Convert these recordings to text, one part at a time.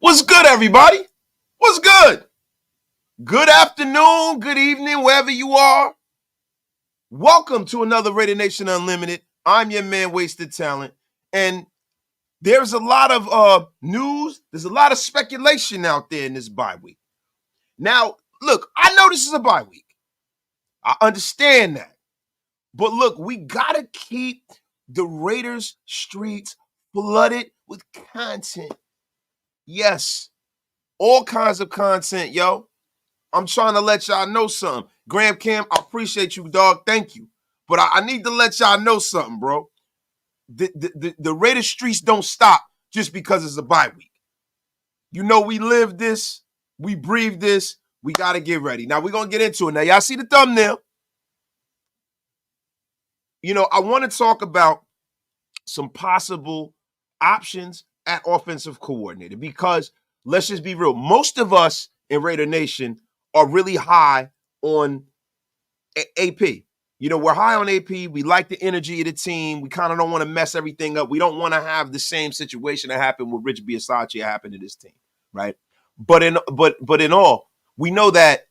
What's good, everybody? What's good? Good afternoon, good evening, wherever you are. Welcome to another Raider Nation Unlimited. I'm your man, Wasted Talent. And there's a lot of news. There's a lot of speculation out there in this bye week. Now, look, I know this is a bye week. I understand that. But look, we got to keep the Raiders streets flooded with content. Yes, all kinds of content, yo. I'm trying to let y'all know something. Graham Cam, I appreciate you, dog. Thank you. But I need to let y'all know something, bro. The Raiders streets don't stop just because it's a bye week. You know, we live this. We breathe this. We got to get ready. Now, we're going to get into it. Now, y'all see the thumbnail? You know, I want to talk about some possible options at offensive coordinator because let's just be real. Most of us in Raider Nation are really high on AP. You know, we're high on AP. We like the energy of the team. We kind of don't want to mess everything up. We don't want to have the same situation that happened with Rich Bisaccia happen to this team, right? But in all, we know that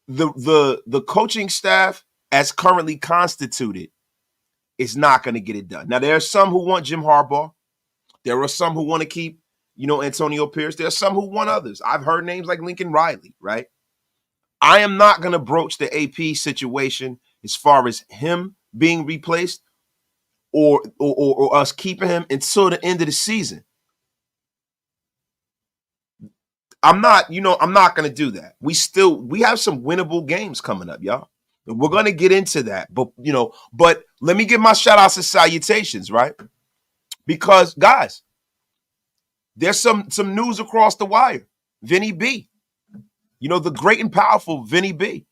the coaching staff as currently constituted is not going to get it done. Now, there are some who want Jim Harbaugh. There are some who want to keep, Antonio Pierce. There are some who want others. I've heard names like Lincoln Riley, right? I am not going to broach the AP situation as far as him being replaced or us keeping him until the end of the season. I'm not going to do that. We have some winnable games coming up, y'all. And we're going to get into that. But let me give my shout outs and salutations, right? Because guys, there's some news across the wire. Vinny B. You know, the great and powerful Vinny B.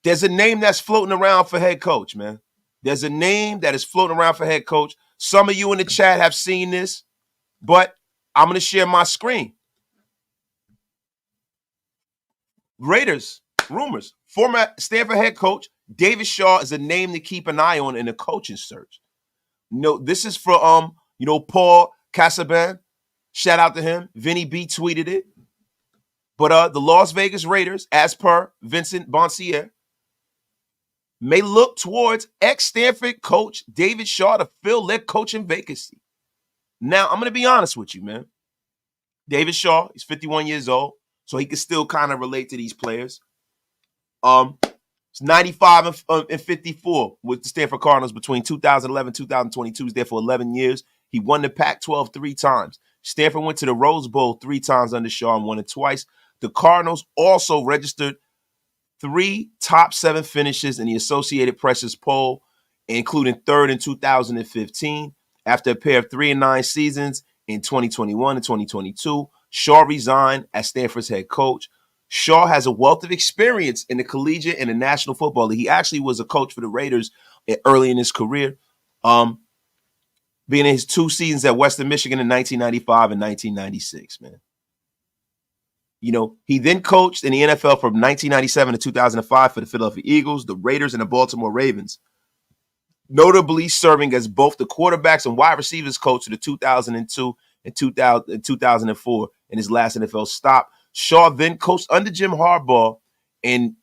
There's a name that's floating around for head coach, man. There's a name that is floating around for head coach. Some of you in the chat have seen this, but I'm going to share my screen. Raiders, rumors. Former Stanford head coach David Shaw is a name to keep an eye on in the coaching search. No, this is for Paul Casaban. Shout out to him. Vinny B tweeted it. But the Las Vegas Raiders, as per Vincent Bonsignore, may look towards ex-Stanford coach David Shaw to fill their coaching vacancy. Now, I'm going to be honest with you, man. David Shaw, he's 51 years old, so he can still kind of relate to these players. It's 95 and 54 with the Stanford Cardinals between 2011 and 2022. He's there for 11 years. He won the Pac-12 3 times. Stanford went to the Rose Bowl 3 times under Shaw and won it twice. The Cardinals also registered 3 top 7 finishes in the Associated Press's poll, including 3rd in 2015. After a pair of 3-9 seasons in 2021 and 2022, Shaw resigned as Stanford's head coach. Shaw has a wealth of experience in the collegiate and the National Football League. He actually was a coach for the Raiders early in his career, being in his 2 seasons at Western Michigan in 1995 and 1996, man. You know, he then coached in the NFL from 1997 to 2005 for the Philadelphia Eagles, the Raiders, and the Baltimore Ravens, notably serving as both the quarterbacks and wide receivers coach of the 2002 and 2004 in his last NFL stop. Shaw then coached under Jim Harbaugh in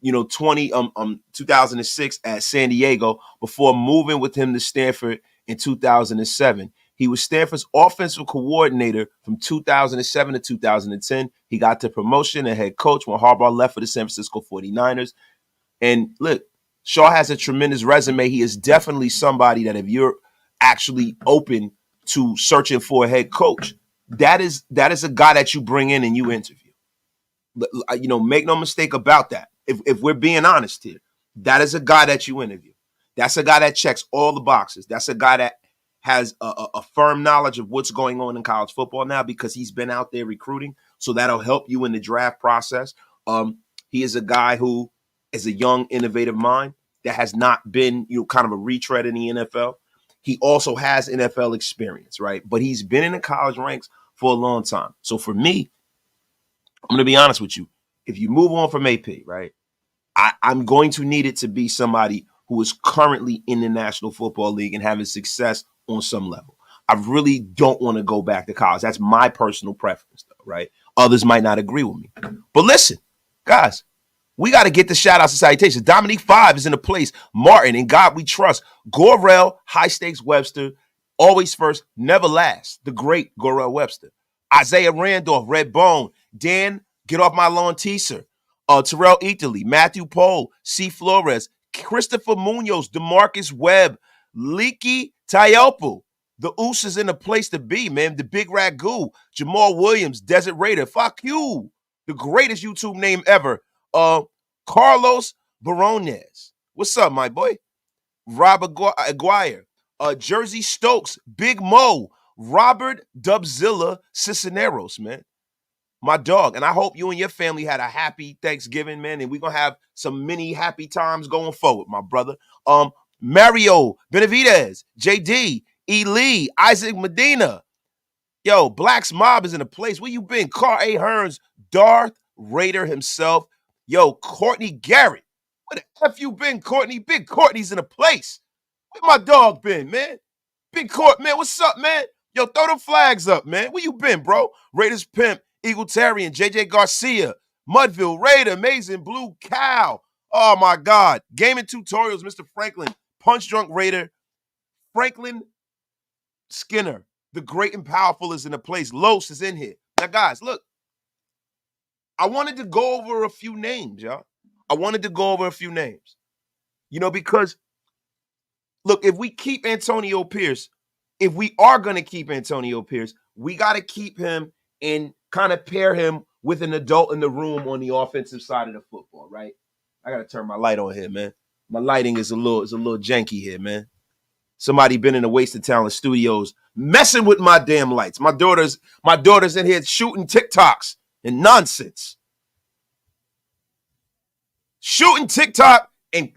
2006 at San Diego before moving with him to Stanford in 2007. He was Stanford's offensive coordinator from 2007 to 2010. He got the promotion and head coach when Harbaugh left for the San Francisco 49ers. And look, Shaw has a tremendous resume. He is definitely somebody that if you're actually open to searching for a head coach, that is a guy that you bring in and you interview. Make no mistake about that. If we're being honest here, that is a guy that you interview. That's a guy that checks all the boxes. That's a guy that has a firm knowledge of what's going on in college football now because he's been out there recruiting. So that'll help you in the draft process. He is a guy who is a young, innovative mind that has not been, kind of a retread in the NFL. He also has NFL experience, right? But he's been in the college ranks for a long time. So for me, I'm going to be honest with you. If you move on from AP, right, I'm going to need it to be somebody who is currently in the National Football League and having success on some level. I really don't want to go back to college. That's my personal preference, though, right? Others might not agree with me. But listen, guys, we got to get the shout outs and salutations. Dominique 5 is in the place. Martin, in God we trust. Gorell, High Stakes Webster, always first, never last. The great Gorell Webster. Isaiah Randolph, Red Bone. Dan, get off my lawn, teaser. Terrell Italy, Matthew Pohl, C. Flores, Christopher Munoz, DeMarcus Webb, Leaky Tayelpo. The Oos is in the place to be, man. The Big Ragu, Jamal Williams, Desert Raider. Fuck you. The greatest YouTube name ever. Carlos Barones. What's up, my boy? Rob Aguirre. Jersey Stokes, Big Mo, Robert Dubzilla Cisneros, man. My dog. And I hope you and your family had a happy Thanksgiving, man. And we're going to have some many happy times going forward, my brother. Mario Benavidez, JD, E. Lee, Isaac Medina. Yo, Black's Mob is in the place. Where you been? Carl A. Hearns, Darth Raider himself. Yo, Courtney Garrett. Where the F you been, Courtney? Big Courtney's in the place. Where my dog been, man? Big Court, man. What's up, man? Yo, throw them flags up, man. Where you been, bro? Raiders Pimp, Eagletarian, JJ Garcia, Mudville Raider, Amazing Blue Cow. Oh, my God. Gaming Tutorials, Mr. Franklin, Punch Drunk Raider, Franklin Skinner, the great and powerful is in the place. Los is in here. Now, guys, look. I wanted to go over a few names, y'all. I wanted to go over a few names. You know, because, look, if we keep Antonio Pierce, if we are going to keep Antonio Pierce, we got to keep him and kind of pair him with an adult in the room on the offensive side of the football, right? I got to turn my light on here, man. My lighting is a little janky here, man. Somebody been in the Wasted Talent Studios messing with my damn lights. My daughter's in here shooting TikToks and nonsense. Shooting TikTok and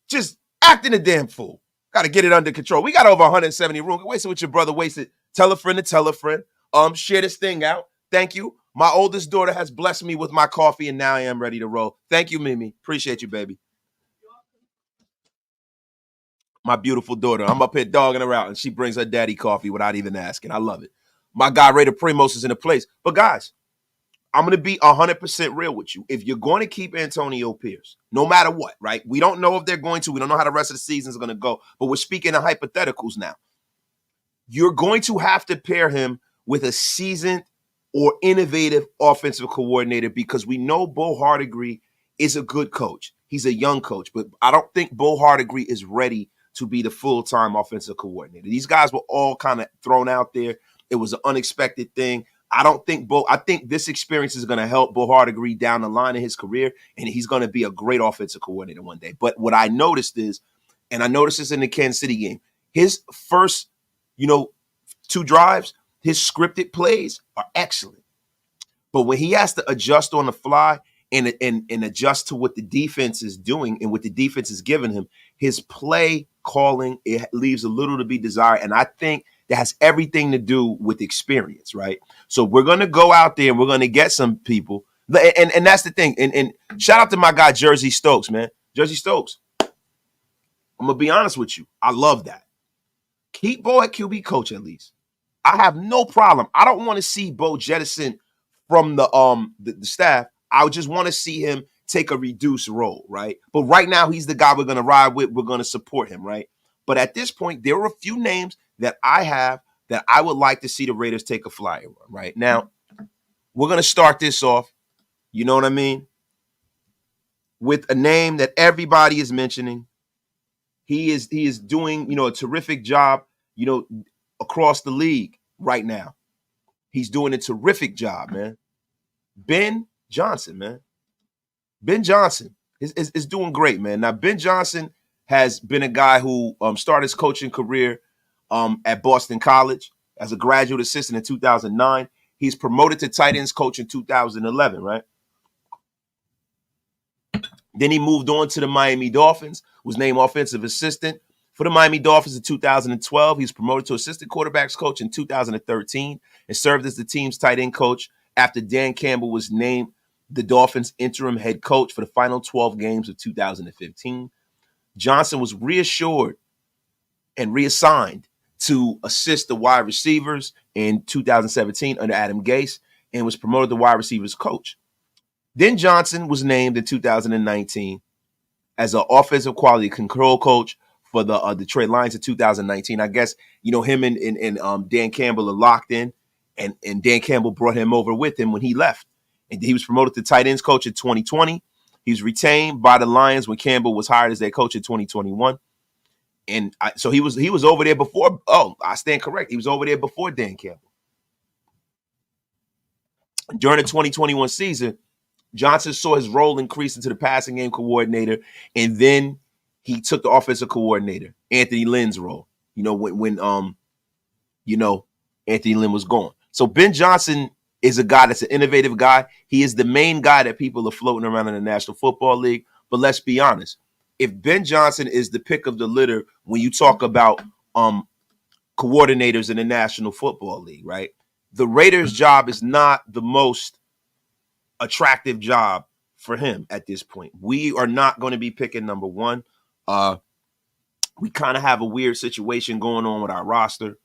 just acting a damn fool. Got to get it under control. We got over 170 rooms. Wasted with your brother, wasted. Tell a friend to tell a friend. Share this thing out. Thank you. My oldest daughter has blessed me with my coffee, and now I am ready to roll. Thank you, Mimi. Appreciate you, baby. My beautiful daughter. I'm up here dogging her out, and she brings her daddy coffee without even asking. I love it. My guy, Raider Primos, is in the place. But, guys, I'm going to be 100% real with you. If you're going to keep Antonio Pierce, no matter what, right? We don't know if they're going to. We don't know how the rest of the season is going to go. But we're speaking of hypotheticals now. You're going to have to pair him with a seasoned or innovative offensive coordinator because we know Bo Hardegree is a good coach. He's a young coach. But I don't think Bo Hardegree is ready to be the full-time offensive coordinator. These guys were all kind of thrown out there. It was an unexpected thing. I think this experience is going to help Bo Hardegree down the line in his career, and he's going to be a great offensive coordinator one day. But what I noticed is, and I noticed this in the Kansas City game, his first, 2 drives, his scripted plays are excellent. But when he has to adjust on the fly and adjust to what the defense is doing and what the defense is giving him, his play calling, it leaves a little to be desired. And I think that has everything to do with experience, right? So we're going to go out there and we're going to get some people. And that's the thing. And shout out to my guy, Jersey Stokes, man. Jersey Stokes. I'm going to be honest with you. I love that. Keep Bo at QB coach at least. I have no problem. I don't want to see Bo jettison from the staff. I just want to see him take a reduced role, right? But right now, he's the guy we're going to ride with. We're going to support him, right? But at this point, there are a few names that I have that I would like to see the Raiders take a flyer on, right? Now, we're going to start this off, you know what I mean, with a name that everybody is mentioning. He is doing, a terrific job, across the league right now. He's doing a terrific job, man. Ben Johnson, man. Ben Johnson is doing great, man. Now, Ben Johnson has been a guy who started his coaching career at Boston College as a graduate assistant in 2009. He's promoted to tight ends coach in 2011, right? Then he moved on to the Miami Dolphins, was named offensive assistant for the Miami Dolphins in 2012. He was promoted to assistant quarterbacks coach in 2013 and served as the team's tight end coach after Dan Campbell was named the Dolphins' interim head coach for the final 12 games of 2015. Johnson was reassured and reassigned to assist the wide receivers in 2017 under Adam Gase and was promoted to wide receivers coach. Then Johnson was named in 2019 as an offensive quality control coach for the Detroit Lions in 2019. I guess, him and Dan Campbell are locked in, and Dan Campbell brought him over with him when he left. And he was promoted to tight ends coach in 2020. He was retained by the Lions when Campbell was hired as their coach in 2021. And so he was over there before. Oh, I stand correct. He was over there before Dan Campbell. During the 2021 season, Johnson saw his role increase into the passing game coordinator, and then he took the offensive coordinator, Anthony Lynn's role. When Anthony Lynn was gone. So Ben Johnson is a guy that's an innovative guy. He is the main guy that people are floating around in the National Football League. But let's be honest. If Ben Johnson is the pick of the litter when you talk about coordinators in the National Football League, right? The Raiders' job is not the most attractive job for him at this point. We are not going to be picking number one. We kind of have a weird situation going on with our roster.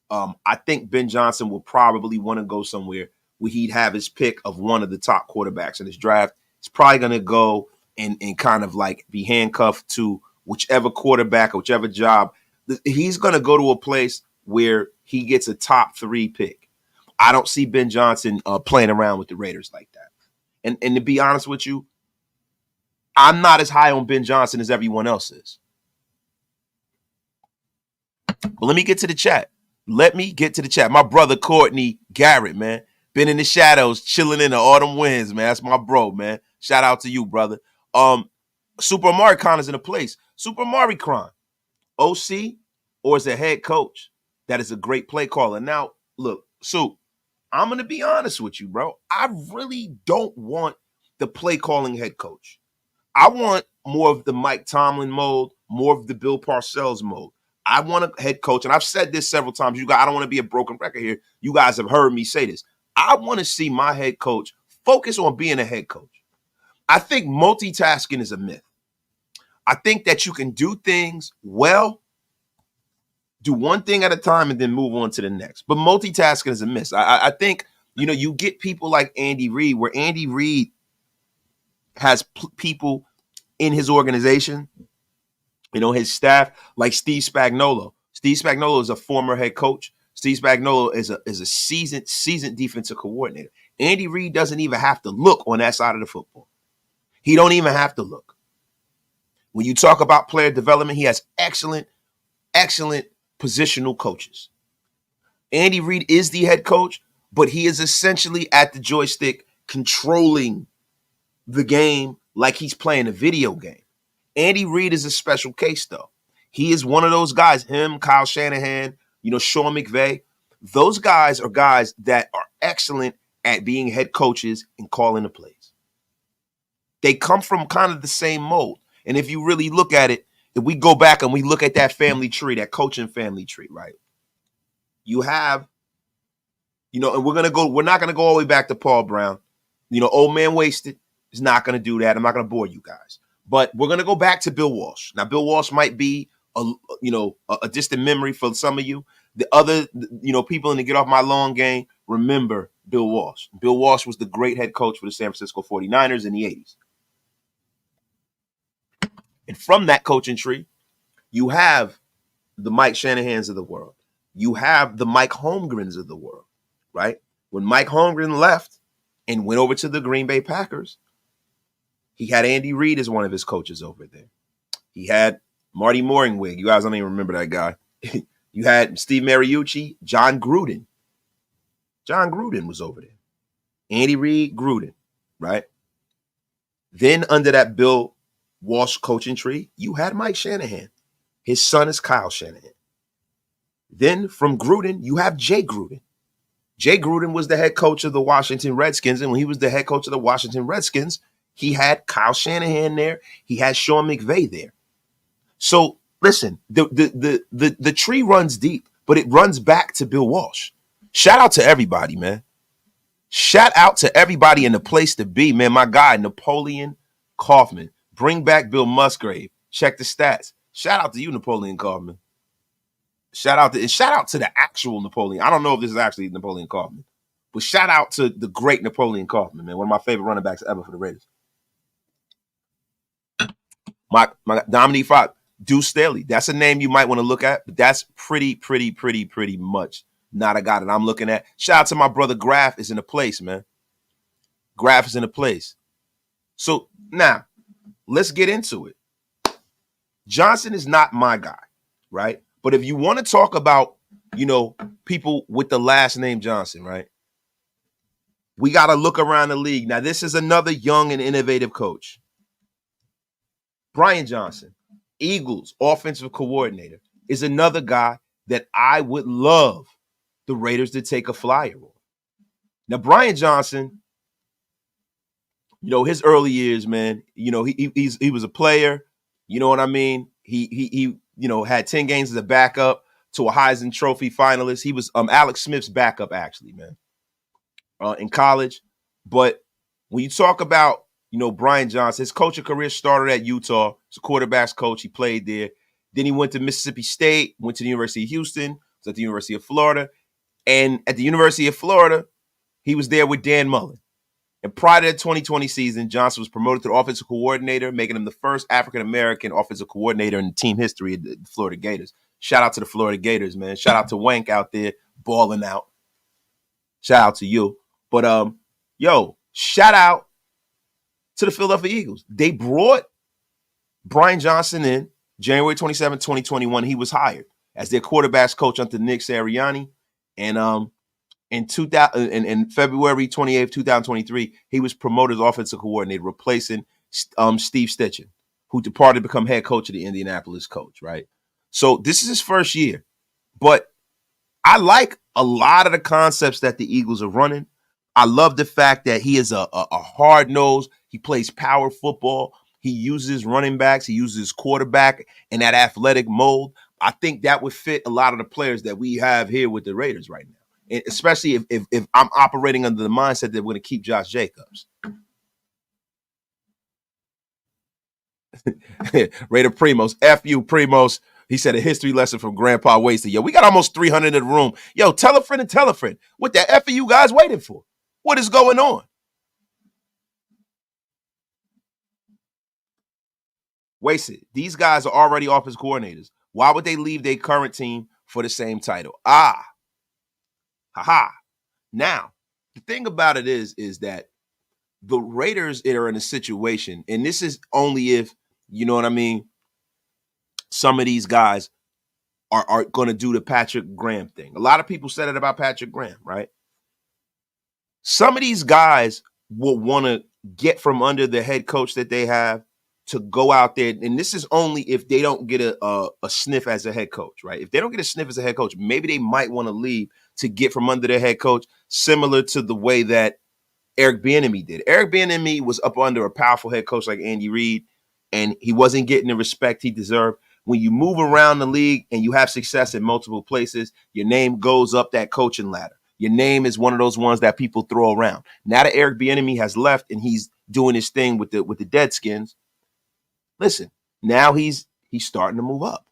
I think Ben Johnson will probably want to go somewhere where he'd have his pick of one of the top quarterbacks in his draft. He's probably going to go and kind of like be handcuffed to whichever quarterback or whichever job. He's going to go to a place where he gets a top 3 pick. I don't see Ben Johnson playing around with the Raiders like that. And to be honest with you, I'm not as high on Ben Johnson as everyone else is. But let me get to the chat. My brother Courtney Garrett, man. Been in the shadows, chilling in the autumn winds, man. That's my bro, man. Shout out to you, brother. Super Maricon is in a place. Super Maricon, OC, or is a head coach that is a great play caller. Now, look, Soup, I'm going to be honest with you, bro. I really don't want the play calling head coach. I want more of the Mike Tomlin mode, more of the Bill Parcells mode. I want a head coach, and I've said this several times. You guys, I don't want to be a broken record here. You guys have heard me say this. I want to see my head coach focus on being a head coach. I think multitasking is a myth. I think that you can do things well, do one thing at a time, and then move on to the next. But multitasking is a myth. I think, you get people like Andy Reid, where Andy Reid has people in his organization, his staff, like Steve Spagnuolo. Steve Spagnuolo is a former head coach. Steve Spagnuolo is a seasoned defensive coordinator. Andy Reid doesn't even have to look on that side of the football. He don't even have to look. When you talk about player development, he has excellent positional coaches. Andy Reid is the head coach, but he is essentially at the joystick controlling the game like he's playing a video game. Andy Reid is a special case, though. He is one of those guys, him, Kyle Shanahan, Sean McVay. Those guys are guys that are excellent at being head coaches and calling the plays. They come from kind of the same mold. And if you really look at it, if we go back and we look at that family tree, that coaching family tree, right? You have, and we're not going to go all the way back to Paul Brown. Old man wasted is not going to do that. I'm not going to bore you guys. But we're going to go back to Bill Walsh. Now, Bill Walsh might be a distant memory for some of you. The other, people in the Get Off My Lawn game remember Bill Walsh. Bill Walsh was the great head coach for the San Francisco 49ers in the 80s. And from that coaching tree, you have the Mike Shanahans of the world. You have the Mike Holmgrens of the world, right? When Mike Holmgren left and went over to the Green Bay Packers, he had Andy Reid as one of his coaches over there. He had Marty Moringwig. You guys don't even remember that guy. You had Steve Mariucci, John Gruden. John Gruden was over there. Andy Reid, Gruden, right? Then under that Bill Walsh coaching tree, you had Mike Shanahan. His son is Kyle Shanahan. Then from Gruden, you have Jay Gruden. Jay Gruden was the head coach of the Washington Redskins, and when he was the head coach of the Washington Redskins, he had Kyle Shanahan there. He had Sean McVay there. So listen, the tree runs deep, but it runs back to Bill Walsh. Shout out to everybody, man. Shout out to everybody in the place to be, man. My guy, Napoleon Kaufman. Bring back Bill Musgrave. Check the stats. Shout out to you, Napoleon Kaufman. Shout out to the actual Napoleon. I don't know if this is actually Napoleon Kaufman, but shout out to the great Napoleon Kaufman, man. One of my favorite running backs ever for the Raiders. My Dominique Fox, Deuce Staley. That's a name you might want to look at, but that's pretty much not a guy that I'm looking at. Shout out to my brother Graf is in a place, man. Graf is in a place. So now let's get into it. Johnson is not my guy, right? But if you want to talk about, people with the last name Johnson, right? We got to look around the league. Now, this is another young and innovative coach. Brian Johnson, Eagles offensive coordinator, is another guy that I would love the Raiders to take a flyer on. Now, Brian Johnson, his early years, man, he was a player. You know what I mean? He had 10 games as a backup to a Heisman Trophy finalist. He was Alex Smith's backup, actually, man, in college. But when you talk about, Brian Johnson, his coaching career started at Utah. He's a quarterback's coach. He played there. Then he went to Mississippi State, went to the University of Houston, was at the University of Florida. And at the University of Florida, he was there with Dan Mullen. And prior to the 2020 season, Johnson was promoted to the offensive coordinator, making him the first African-American offensive coordinator in team history of the Florida Gators. Shout out to the Florida Gators, man. Shout out to Wank out there balling out. Shout out to you. But, shout out to the Philadelphia Eagles. They brought Brian Johnson in January 27, 2021. He was hired as their quarterbacks coach under Nick Sirianni. And in February 28th, 2023, he was promoted as offensive coordinator, replacing Steve Stitchen, who departed to become head coach of the Indianapolis Colts, right? So this is his first year. But I like a lot of the concepts that the Eagles are running. I love the fact that he is a hard nose. He plays power football. He uses running backs. He uses quarterback in that athletic mold. I think that would fit a lot of the players that we have here with the Raiders right now. And especially if I'm operating under the mindset that we're going to keep Josh Jacobs. Raider Primos, F you, Primos. He said a history lesson from Grandpa Wasted. Yo, we got almost 300 in the room. Yo, tell a friend and tell a friend. What the F are you guys waiting for? What is going on? Wasted. These guys are already offensive coordinators. Why would they leave their current team for the same title? Haha. Now, the thing about it is that the Raiders are in a situation, and this is only if, you know what I mean, some of these guys are going to do the Patrick Graham thing. A lot of people said it about Patrick Graham, right? Some of these guys will want to get from under the head coach that they have to go out there, and this is only if they don't get a sniff as a head coach, right? If they don't get a sniff as a head coach, maybe they might want to leave to get from under their head coach, similar to the way that Eric Bieniemy did. Eric Bieniemy was up under a powerful head coach like Andy Reid, and he wasn't getting the respect he deserved. When you move around the league and you have success in multiple places, your name goes up that coaching ladder. Your name is one of those ones that people throw around. Now that Eric Bieniemy has left and he's doing his thing with the Deadskins, listen, now he's starting to move up.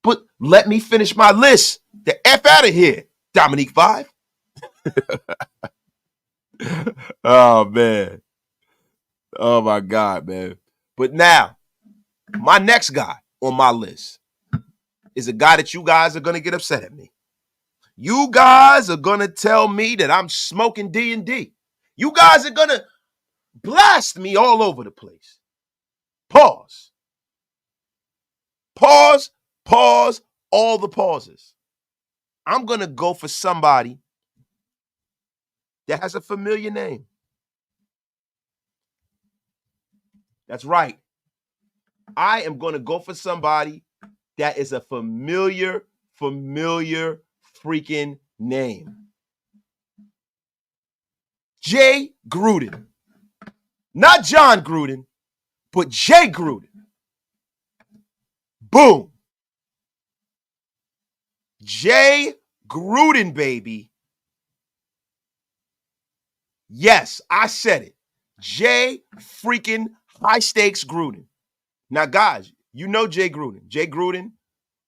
But let me finish my list. The F out of here, Dominique 5. Oh, man. Oh, my God, man. But now, my next guy on my list is a guy that you guys are going to get upset at me. You guys are going to tell me that I'm smoking D&D. You guys are going to blast me all over the place. Pause. Pause, pause, all the pauses. I'm going to go for somebody that has a familiar name. That's right. I am going to go for somebody that is a familiar freaking name. Jay Gruden. Not John Gruden, but Jay Gruden. Boom. Jay Gruden, baby. Yes, I said it. Jay freaking high stakes Gruden. Now, guys, you know Jay Gruden. Jay Gruden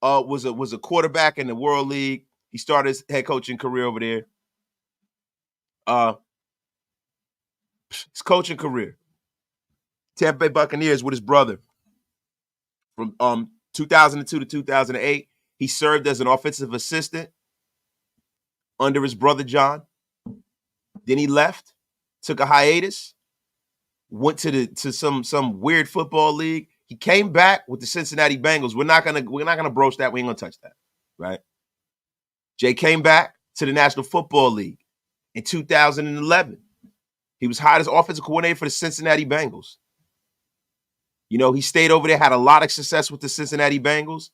was a quarterback in the World League. He started his head coaching career over there. His coaching career, Tampa Bay Buccaneers with his brother from 2002 to 2008. He served as an offensive assistant under his brother John. Then he left, took a hiatus, went to some weird football league. He came back with the Cincinnati Bengals. We're not gonna broach that. We ain't gonna touch that, right? Jay came back to the National Football League in 2011. He was hired as offensive coordinator for the Cincinnati Bengals. You know, he stayed over there, had a lot of success with the Cincinnati Bengals.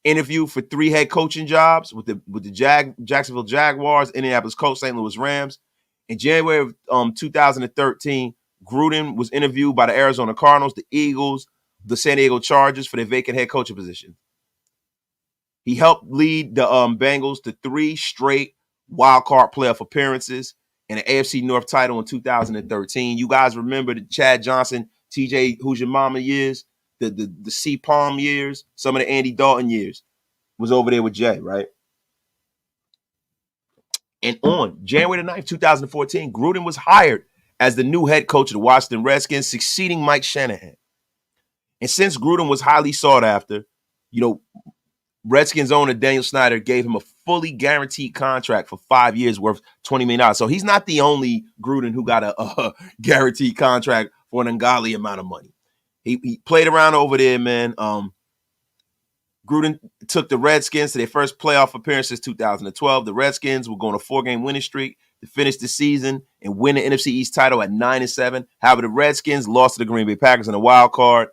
Interviewed for 3 head coaching jobs with the Jacksonville Jaguars, Indianapolis Colts, St. Louis Rams. In January of 2013, Gruden was interviewed by the Arizona Cardinals, the Eagles, the San Diego Chargers for their vacant head coaching position. He helped lead the Bengals to 3 straight wild card playoff appearances and an AFC North title in 2013. You guys remember the Chad Johnson, TJ Who's Your Mama years, the C Palm years, some of the Andy Dalton years was over there with Jay, right? And on January the 9th, 2014, Gruden was hired as the new head coach of the Washington Redskins, succeeding Mike Shanahan. And since Gruden was highly sought after, you know, Redskins owner Daniel Snyder gave him a fully guaranteed contract for 5 years worth $20 million. So he's not the only Gruden who got a guaranteed contract for an ungodly amount of money. He played around over there, man. Gruden took the Redskins to their first playoff appearance since 2012. The Redskins were going a 4-game winning streak to finish the season and win the NFC East title at 9-7. However, the Redskins lost to the Green Bay Packers in the wild card.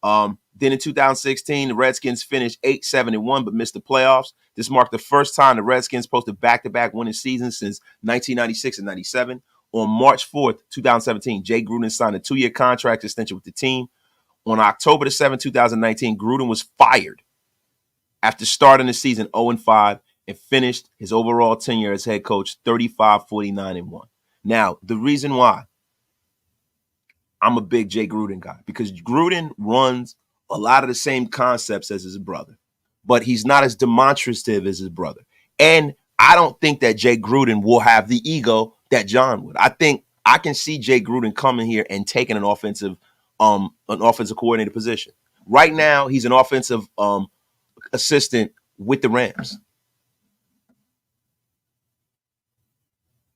Then in 2016, the Redskins finished 8-7-1 but missed the playoffs. This marked the first time the Redskins posted back-to-back winning seasons since 1996 and 97. On March 4th, 2017, Jay Gruden signed a 2-year contract extension with the team. On October 7, 2019, Gruden was fired after starting the season 0-5 and finished his overall tenure as head coach 35-49-1. Now, the reason why I'm a big Jay Gruden guy, because Gruden runs a lot of the same concepts as his brother, but he's not as demonstrative as his brother. And I don't think that Jay Gruden will have the ego that John would. I think I can see Jay Gruden coming here and taking an offensive coordinator position. Right now, he's an offensive assistant with the Rams.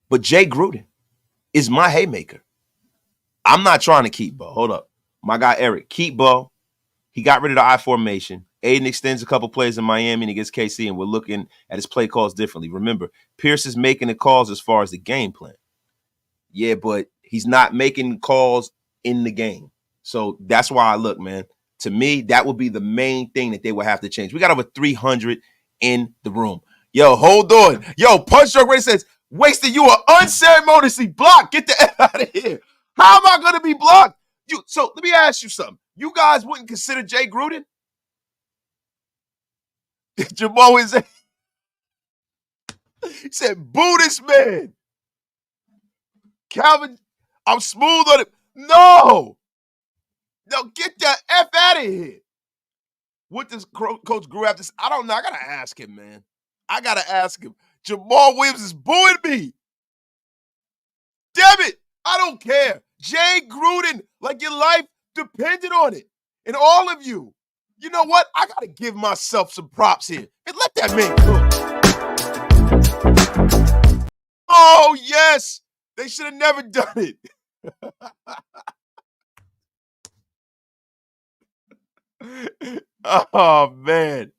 But Jay Gruden is my haymaker. I'm not trying to keep Bo. Hold up. My guy Eric, keep Bo. He got rid of the I formation. Aiden extends a couple plays in Miami and against KC, and we're looking at his play calls differently. Remember, Pierce is making the calls as far as the game plan. Yeah, but he's not making calls in the game. So that's why I look, man. To me, that would be the main thing that they would have to change. We got over 300 in the room. Yo, hold on. Yo, Punch Drunk Ray says, Wasted, you are unceremoniously blocked. Get the F out of here. How am I going to be blocked? So let me ask you something. You guys wouldn't consider Jay Gruden? Jamal is he said, boo this man. Calvin, I'm smooth on it. No, get the F out of here. What does Coach Grew have to say? I don't know. I got to ask him, man. I got to ask him. Jamal Williams is booing me. Damn it. I don't care. Jay Gruden, like your life depended on it. And all of you. You know what? I got to give myself some props here. And let that man cook. Oh, yes. They should have never done it. Oh, man.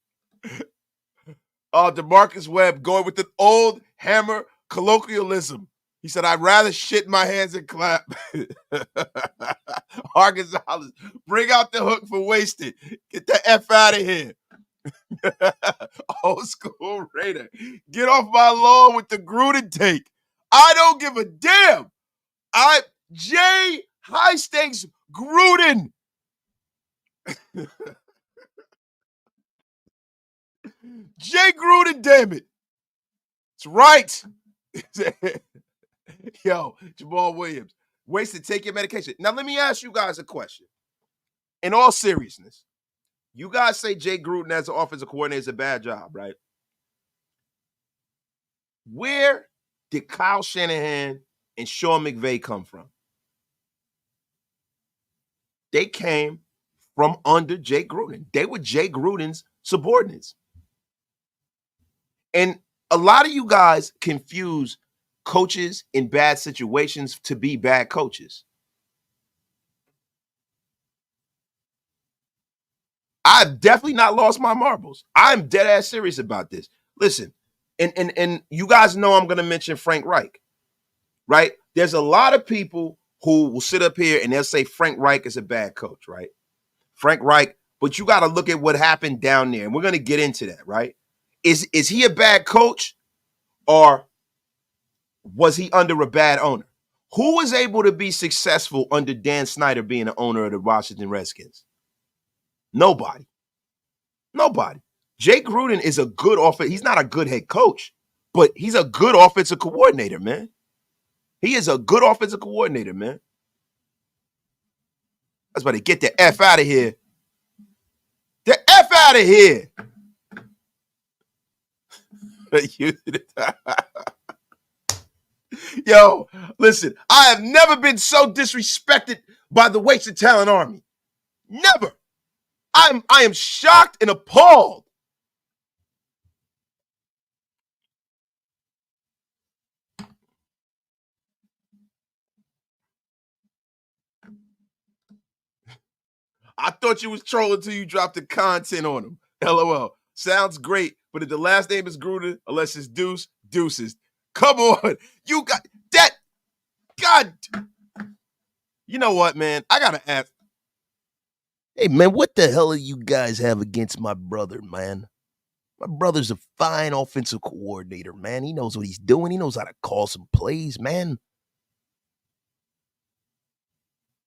DeMarcus Webb going with an old hammer colloquialism. He said, I'd rather shit in my hands and clap. Arkansas, bring out the hook for Wasted. Get the F out of here. Old school Raider. Get off my lawn with the Gruden take. I don't give a damn. Jay High Stakes Gruden. Jay Gruden, damn it. It's right. Yo, Jamal Williams. Wasted, take your medication. Now, let me ask you guys a question. In all seriousness, You guys say Jay Gruden as an offensive coordinator is a bad job, right? Where did Kyle Shanahan and Sean McVay come from? They came from under Jay Gruden. They were Jay Gruden's subordinates. And a lot of you guys confuse coaches in bad situations to be bad coaches. I've definitely not lost my marbles. I'm dead ass serious about this. Listen, and you guys know I'm going to mention Frank Reich, right? There's a lot of people who will sit up here and they'll say Frank Reich is a bad coach, right? Frank Reich, but you got to look at what happened down there, and we're going to get into that, right? Is he a bad coach, or was he under a bad owner? Who was able to be successful under Dan Snyder being the owner of the Washington Redskins? Nobody. Nobody. Jay Gruden is a good offense. He's not a good head coach, but he's a good offensive coordinator, man. He is a good offensive coordinator, man. That's why they get the F out of here. The F out of here. Yo, listen, I have never been so disrespected by the wasted talent army. Never. I am shocked and appalled. I thought you was trolling until you dropped the content on him. LOL. Sounds great, but if the last name is Gruden, unless it's Deuce, Deuces. Come on. You got that. God. You know what, man? I got to ask. Hey, man, what the hell do you guys have against my brother, man? My brother's a fine offensive coordinator, man. He knows what he's doing. He knows how to call some plays, man.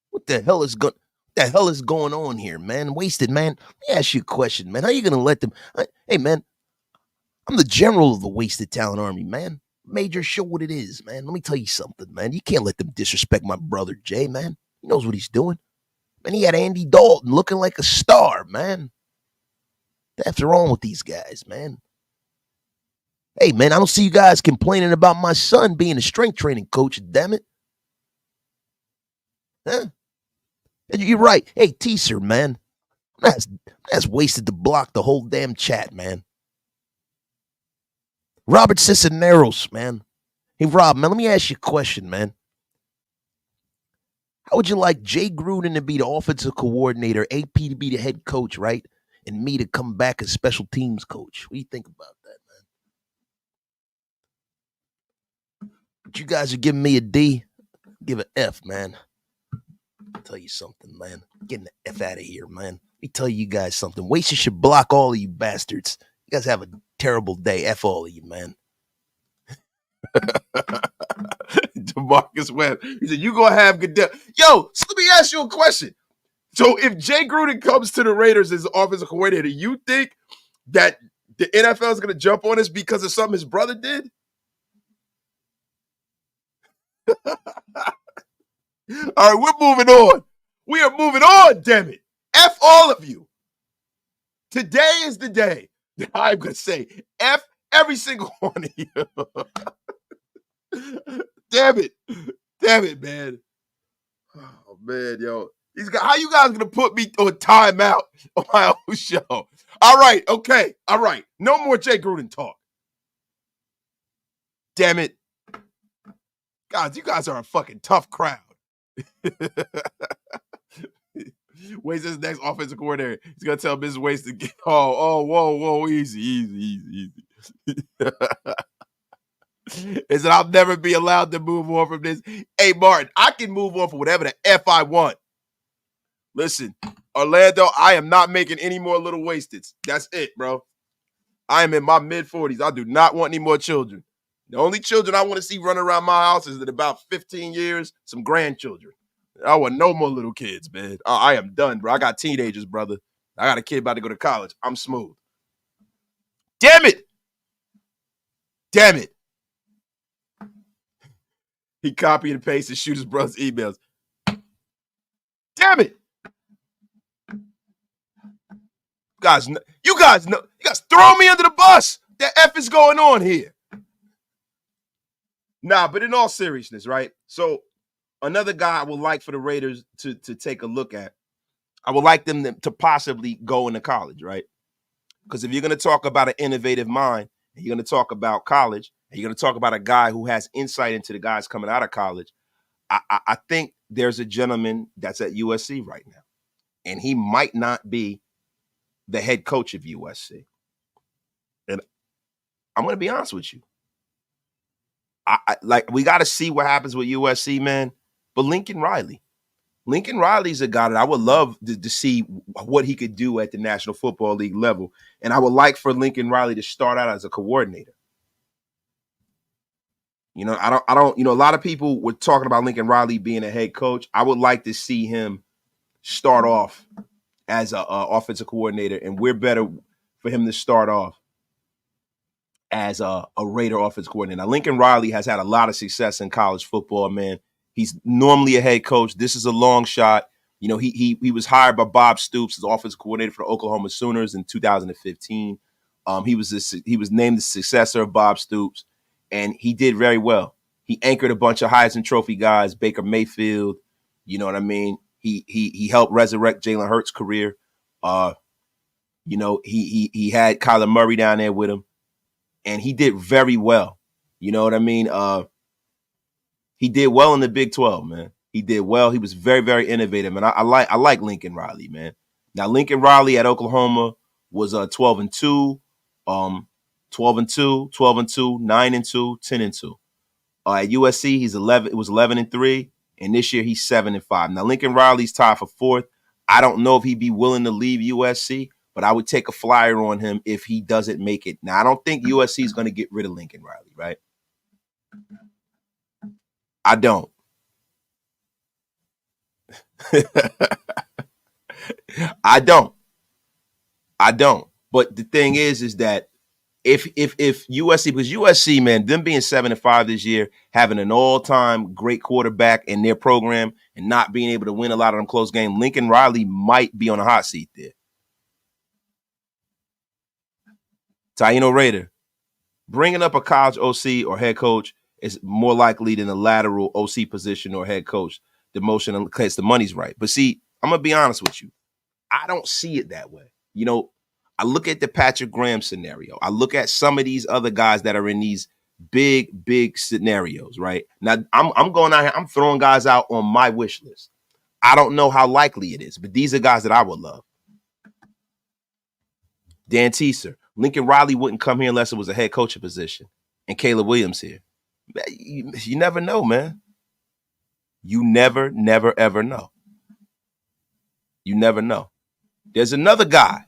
What the hell is going on here, man? Wasted, man. Let me ask you a question, man. How you gonna let them? Hey, man, I'm the general of the wasted talent army, man. Major show what it is, man. Let me tell you something, man. You can't let them disrespect my brother Jay, man. He knows what he's doing. Man, he had Andy Dalton looking like a star, man. What's wrong with these guys, man? Hey, man, I don't see you guys complaining about my son being a strength training coach, damn it. Huh? You're right. Hey, teaser, man. That's wasted to block the whole damn chat, man. Robert Cisneros, man. Hey, Rob, man, let me ask you a question, man. How would you like Jay Gruden to be the offensive coordinator, AP to be the head coach, right? And me to come back as special teams coach? What do you think about that, man? But you guys are giving me a D. Give an F, man. I'll tell you something, man. Getting the F out of here, man. Let me tell you guys something. Wasted should block all of you bastards. You guys have a terrible day. F all of you, man. DeMarcus Webb. He said, you gonna have Goodell. Yo, so let me ask you a question. So if Jay Gruden comes to the Raiders as offensive coordinator, you think that the NFL is gonna jump on us because of something his brother did? All right, we're moving on. We are moving on, damn it. F all of you. Today is the day that I'm going to say F every single one of you. Damn it. Damn it, man. Oh, man, yo. How you guys going to put me on timeout on my own show? All right, okay. All right. No more Jay Gruden talk. Damn it. Guys, you guys are a fucking tough crowd. Waste his next offensive coordinator. He's gonna tell Mrs. Waste to get whoa, easy. He said, I'll never be allowed to move on from this. Hey, Martin, I can move on for whatever the F I want. Listen, Orlando, I am not making any more little wasteds. That's it, bro. I am in my mid-40s. I do not want any more children. The only children I want to see running around my house is in about 15 years, some grandchildren. I want no more little kids, man. I am done, bro. I got teenagers, brother. I got a kid about to go to college. I'm smooth. Damn it. Damn it. He copied and pasted and shoot his brother's emails. Damn it. You guys throw me under the bus. The F is going on here. Nah, but in all seriousness, right? So another guy I would like for the Raiders to take a look at, I would like them to possibly go into college, right? Because if you're going to talk about an innovative mind, and you're going to talk about college, and you're going to talk about a guy who has insight into the guys coming out of college, I think there's a gentleman that's at USC right now, and he might not be the head coach of USC. And I'm going to be honest with you. We got to see what happens with USC, man. But Lincoln Riley's a guy that I would love to see what he could do at the National Football League level. And I would like for Lincoln Riley to start out as a coordinator. You know, I don't, a lot of people were talking about Lincoln Riley being a head coach. I would like to see him start off as an offensive coordinator, and we're better for him to start off as a Raider offensive coordinator. Now, Lincoln Riley has had a lot of success in college football, man. He's normally a head coach. This is a long shot. You know, he was hired by Bob Stoops as offensive coordinator for the Oklahoma Sooners in 2015. He was named the successor of Bob Stoops, and he did very well. He anchored a bunch of Heisman Trophy guys, Baker Mayfield. You know what I mean? He helped resurrect Jalen Hurts' career. You know, he had Kyler Murray down there with him, and he did very well. You know what I mean? He did well in the Big 12, man. He did well. He was very, very innovative, and I like Lincoln Riley, man. Now, Lincoln Riley at Oklahoma was 12-2, 12-2, 12-2, 9-2, 10-2. At USC, he's 11. It was 11-3, and this year he's 7-5. Now, Lincoln Riley's tied for fourth. I don't know if he'd be willing to leave USC, but I would take a flyer on him if he doesn't make it. Now, I don't think USC is going to get rid of Lincoln Riley, right? I don't. I don't. But the thing is that if USC, because USC, man, them being 7-5 this year, having an all-time great quarterback in their program and not being able to win a lot of them close games, Lincoln Riley might be on a hot seat there. Taino Raider, bringing up a college OC or head coach is more likely than a lateral OC position or head coach. The motion, in case the money's right. But see, I'm going to be honest with you. I don't see it that way. You know, I look at the Patrick Graham scenario. I look at some of these other guys that are in these big scenarios, right? Now, I'm going out here. I'm throwing guys out on my wish list. I don't know how likely it is, but these are guys that I would love. Dan Teeser. Lincoln Riley wouldn't come here unless it was a head coaching position. And Caleb Williams here. You never know, man. You never, ever know. You never know. There's another guy.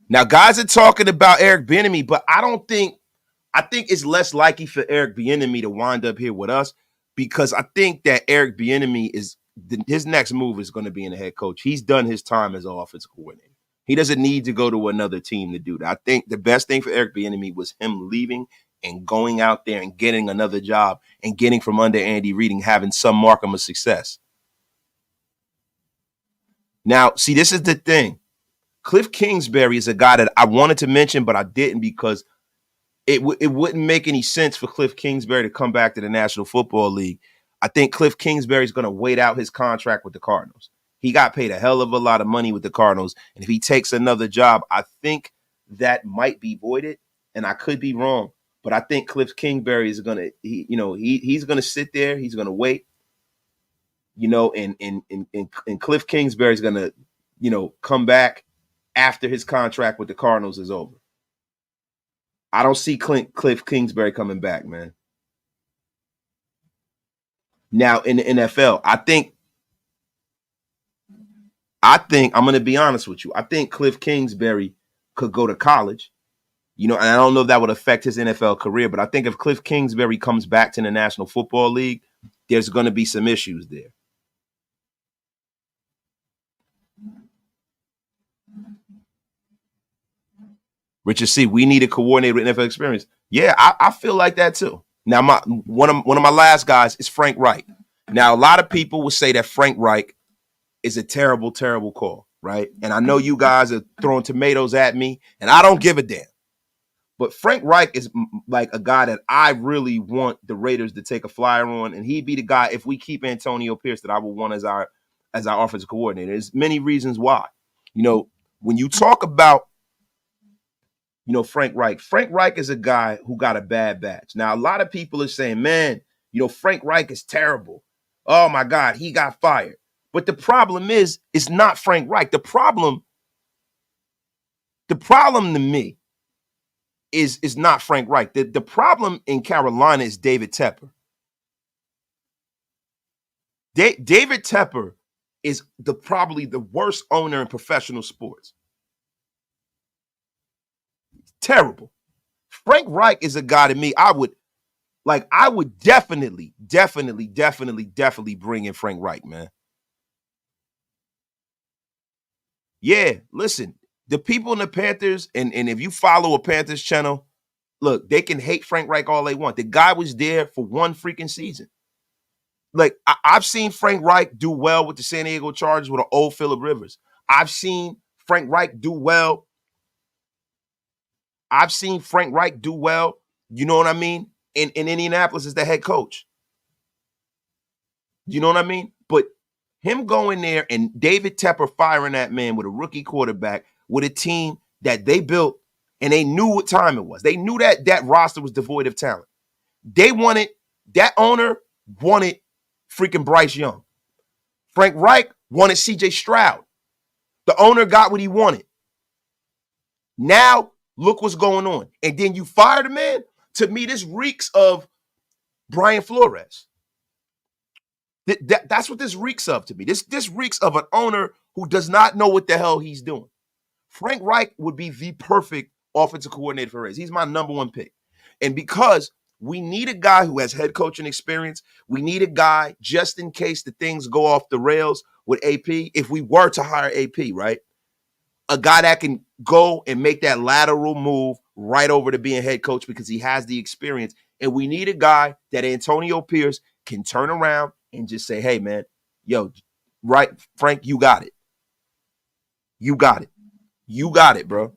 Now, guys are talking about Eric Bieniemy, but I think it's less likely for Eric Bieniemy to wind up here with us, because I think that Eric Bieniemy his next move is going to be in the head coach. He's done his time as an offensive coordinator. He doesn't need to go to another team to do that. I think the best thing for Eric Bieniemy was him leaving and going out there and getting another job and getting from under Andy Reid and having some mark of success. Now, see, this is the thing. Cliff Kingsbury is a guy that I wanted to mention, but I didn't, because it wouldn't make any sense for Cliff Kingsbury to come back to the National Football League. I think Cliff Kingsbury is going to wait out his contract with the Cardinals. He got paid a hell of a lot of money with the Cardinals, and if he takes another job, I think that might be voided, and I could be wrong. But I think Cliff Kingsbury is going to, he's going to sit there. He's going to wait, and Cliff Kingsbury is going to, come back after his contract with the Cardinals is over. I don't see Cliff Kingsbury coming back, man. Now, in the NFL, I think I'm going to be honest with you. I think Cliff Kingsbury could go to college. And I don't know if that would affect his NFL career, but I think if Cliff Kingsbury comes back to the National Football League, there's going to be some issues there. Richard C., we need a coordinator with NFL experience. Yeah, I feel like that too. Now, one of my last guys is Frank Reich. Now, a lot of people will say that Frank Reich is a terrible, terrible call. right? And I know you guys are throwing tomatoes at me, and I don't give a damn. But Frank Reich is like a guy that I really want the Raiders to take a flyer on, and he'd be the guy if we keep Antonio Pierce that I would want as our offensive coordinator. There's many reasons why. When you talk about Frank Reich is a guy who got a bad batch. Now a lot of people are saying, man, Frank Reich is terrible. Oh my God, he got fired. But the problem is, it's not Frank Reich. The problem to me is not Frank Reich. The problem in Carolina is David Tepper. David Tepper is probably the worst owner in professional sports. Terrible. Frank Reich is a guy to me, I would definitely bring in Frank Reich, man. Yeah, listen, the people in the Panthers, and if you follow a Panthers channel, look, they can hate Frank Reich all they want. The guy was there for one freaking season. Like, I've seen Frank Reich do well with the San Diego Chargers with an old Phillip Rivers. I've seen Frank Reich do well. You know what I mean? In Indianapolis as the head coach. You know what I mean? But him going there and David Tepper firing that man with a rookie quarterback with a team that they built, and they knew what time it was. They knew that roster was devoid of talent. That owner wanted freaking Bryce Young. Frank Reich wanted C.J. Stroud. The owner got what he wanted. Now, look what's going on. And then you fire the man? To me, this reeks of Brian Flores. That's what this reeks of to me. This reeks of an owner who does not know what the hell he's doing. Frank Reich would be the perfect offensive coordinator for Rays. He's my number one pick. And because we need a guy who has head coaching experience, we need a guy just in case the things go off the rails with AP, if we were to hire AP, right? A guy that can go and make that lateral move right over to being head coach because he has the experience. And we need a guy that Antonio Pierce can turn around and just say, hey, man, right, Frank, you got it. You got it, bro.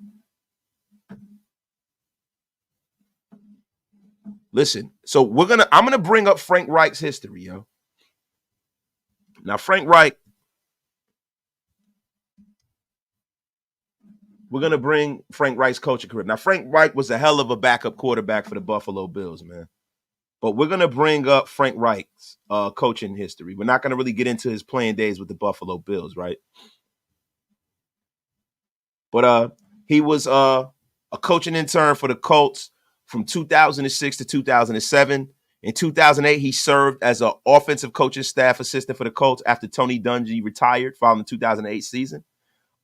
Listen, so I'm gonna bring up Frank Reich's history, yo. Now, Frank Reich, we're gonna bring Frank Reich's coaching career. Now, Frank Reich was a hell of a backup quarterback for the Buffalo Bills, man. But we're gonna bring up Frank Reich's coaching history. We're not gonna really get into his playing days with the Buffalo Bills, right? But he was a coaching intern for the Colts from 2006 to 2007. In 2008, he served as an offensive coaching staff assistant for the Colts after Tony Dungy retired following the 2008 season.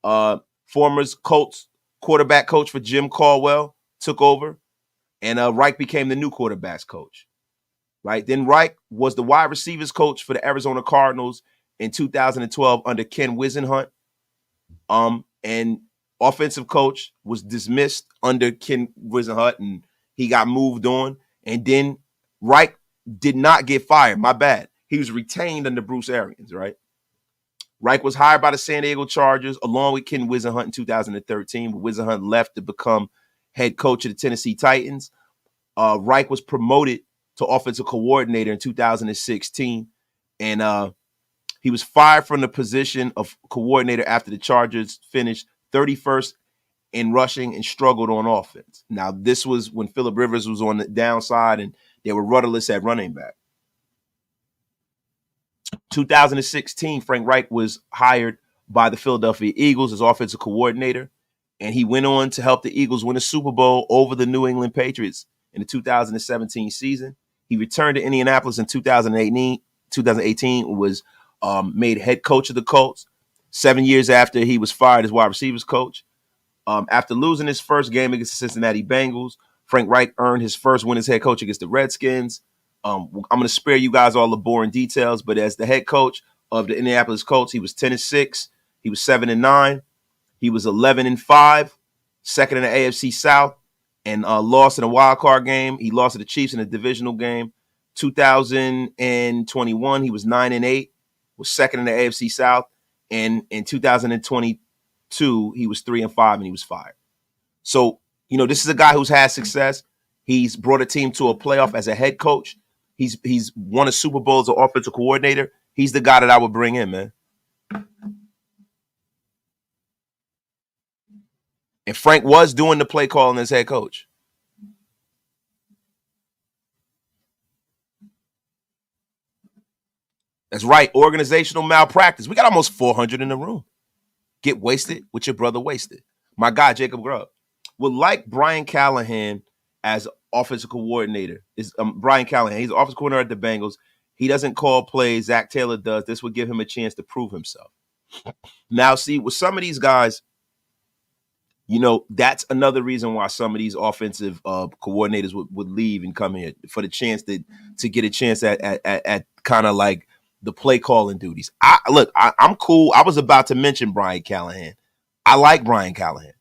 Former Colts quarterback coach for Jim Caldwell took over, and Reich became the new quarterbacks coach. Right? Then Reich was the wide receivers coach for the Arizona Cardinals in 2012 under Ken Wisenhunt. And offensive coach was dismissed under Ken Wisenhunt, and he got moved on. And then Reich did not get fired. My bad. He was retained under Bruce Arians, right? Reich was hired by the San Diego Chargers along with Ken Wisenhunt in 2013, but Wisenhunt left to become head coach of the Tennessee Titans. Reich was promoted to offensive coordinator in 2016, and he was fired from the position of coordinator after the Chargers finished 31st in rushing and struggled on offense. Now, this was when Phillip Rivers was on the downside and they were rudderless at running back. 2016, Frank Reich was hired by the Philadelphia Eagles as offensive coordinator, and he went on to help the Eagles win a Super Bowl over the New England Patriots in the 2017 season. He returned to Indianapolis in 2018, was made head coach of the Colts 7 years after he was fired as wide receivers coach. After losing his first game against the Cincinnati Bengals, Frank Reich earned his first win as head coach against the Redskins. I'm going to spare you guys all the boring details, but as the head coach of the Indianapolis Colts, he was 10-6. He was 7-9. He was 11-5, second in the AFC South, and lost in a wild card game. He lost to the Chiefs in a divisional game. 2021, he was 9-8, was second in the AFC South, and in 2020, 2, he was 3-5, and he was fired. So, this is a guy who's had success. He's brought a team to a playoff as a head coach. He's won a Super Bowl as an offensive coordinator. He's the guy that I would bring in, man. And Frank was doing the play calling as head coach. That's right. Organizational malpractice. We got almost 400 in the room. Get wasted with your brother wasted. My guy, Jacob Grubb, would like Brian Callahan as offensive coordinator. Is Brian Callahan. He's offensive coordinator at the Bengals. He doesn't call plays. Zach Taylor does. This would give him a chance to prove himself. Now, see, with some of these guys, that's another reason why some of these offensive coordinators would leave and come here for the chance to get a chance at kind of like the play calling duties. I'm cool. I was about to mention Brian Callahan. I like Brian Callahan.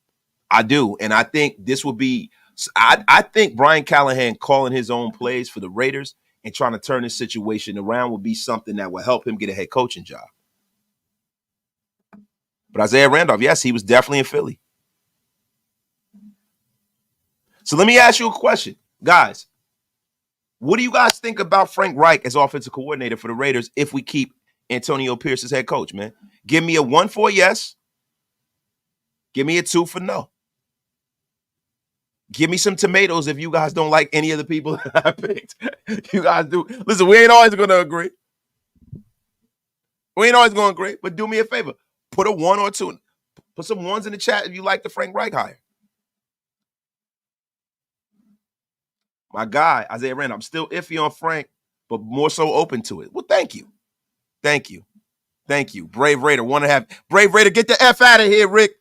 I do. And I think this would be I think Brian Callahan calling his own plays for the Raiders and trying to turn this situation around would be something that will help him get a head coaching job. But Isaiah Randolph, yes, he was definitely in Philly. So let me ask you a question. Guys, what do you guys think about Frank Reich as offensive coordinator for the Raiders if we keep Antonio Pierce as head coach, man? Give me a 1 for yes. Give me a 2 for no. Give me some tomatoes if you guys don't like any of the people that I picked. You guys do. Listen, we ain't always going to agree. But do me a favor. Put a 1 or 2. Put some 1s in the chat if you like the Frank Reich hire. My guy, Isaiah Randolph, I'm still iffy on Frank, but more so open to it. Well, thank you. Brave Raider, 1.5. Brave Raider, get the F out of here, Rick.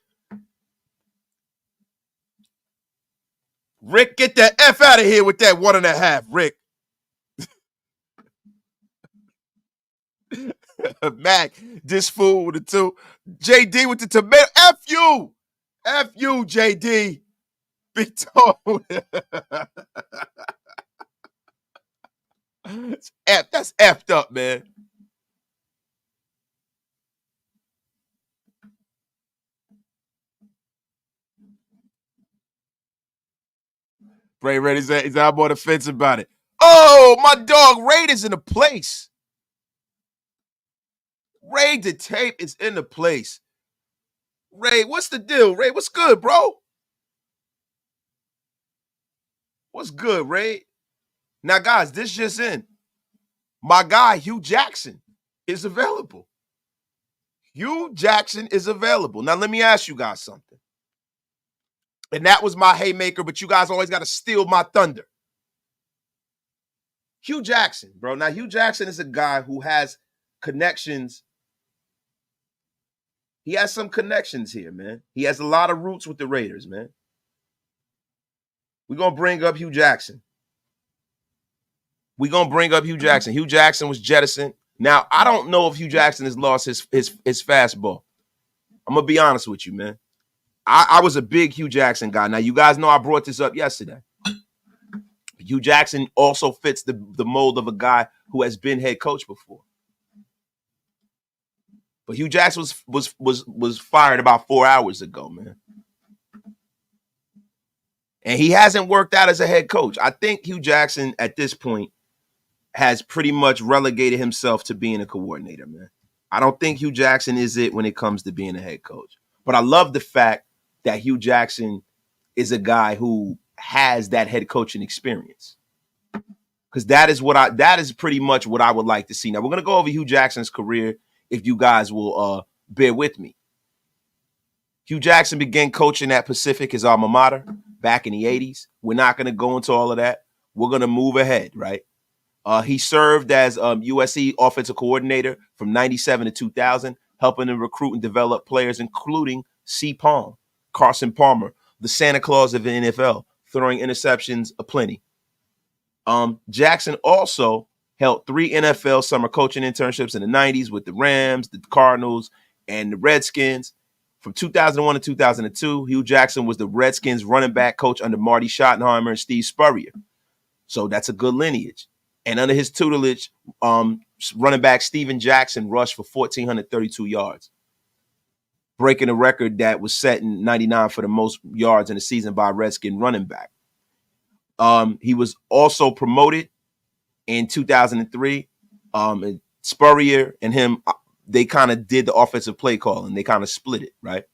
Rick, get the F out of here with that 1.5, Rick. Mac, this fool with the 2. JD with the tomato. F you, JD. Big Tone. That's effed up, man. Bray Raiders, he's out more defensive about it. Oh, my dog Raiders in the place. Ray, the tape is in the place. Ray, what's the deal? Ray, what's good, bro? What's good, Ray? Now, guys, this just in. My guy, Hue Jackson, is available. Hue Jackson is available. Now, let me ask you guys something. And that was my haymaker, but you guys always got to steal my thunder. Hue Jackson, bro. Now, Hue Jackson is a guy who has connections. He has some connections here, man. He has a lot of roots with the Raiders, man. We're going to bring up Hue Jackson. Hue Jackson was jettisoned. Now, I don't know if Hue Jackson has lost his fastball. I'm going to be honest with you, man. I was a big Hue Jackson guy. Now, you guys know I brought this up yesterday. Hue Jackson also fits the mold of a guy who has been head coach before. But Hue Jackson was fired about 4 hours ago, man. And he hasn't worked out as a head coach. I think Hue Jackson at this point has pretty much relegated himself to being a coordinator, man. I don't think Hue Jackson is it when it comes to being a head coach. But I love the fact that Hue Jackson is a guy who has that head coaching experience. Because that is pretty much what I would like to see. Now, we're going to go over Hue Jackson's career if you guys will bear with me. Hue Jackson began coaching at Pacific, his alma mater, back in the 80s. We're not going to go into all of that. We're going to move ahead, right? He served as USC offensive coordinator from 97 to 2000, helping to recruit and develop players, including C. Palm, Carson Palmer, the Santa Claus of the NFL, throwing interceptions aplenty. Jackson also held 3 NFL summer coaching internships in the 90s with the Rams, the Cardinals, and the Redskins. From 2001 to 2002, Hue Jackson was the Redskins running back coach under Marty Schottenheimer and Steve Spurrier. So that's a good lineage. And under his tutelage, running back Steven Jackson rushed for 1,432 yards. breaking a record that was set in 99 for the most yards in a season by a Redskin running back. He was also promoted in 2003. And Spurrier and him, they kind of did the offensive play call and they kind of split it, right?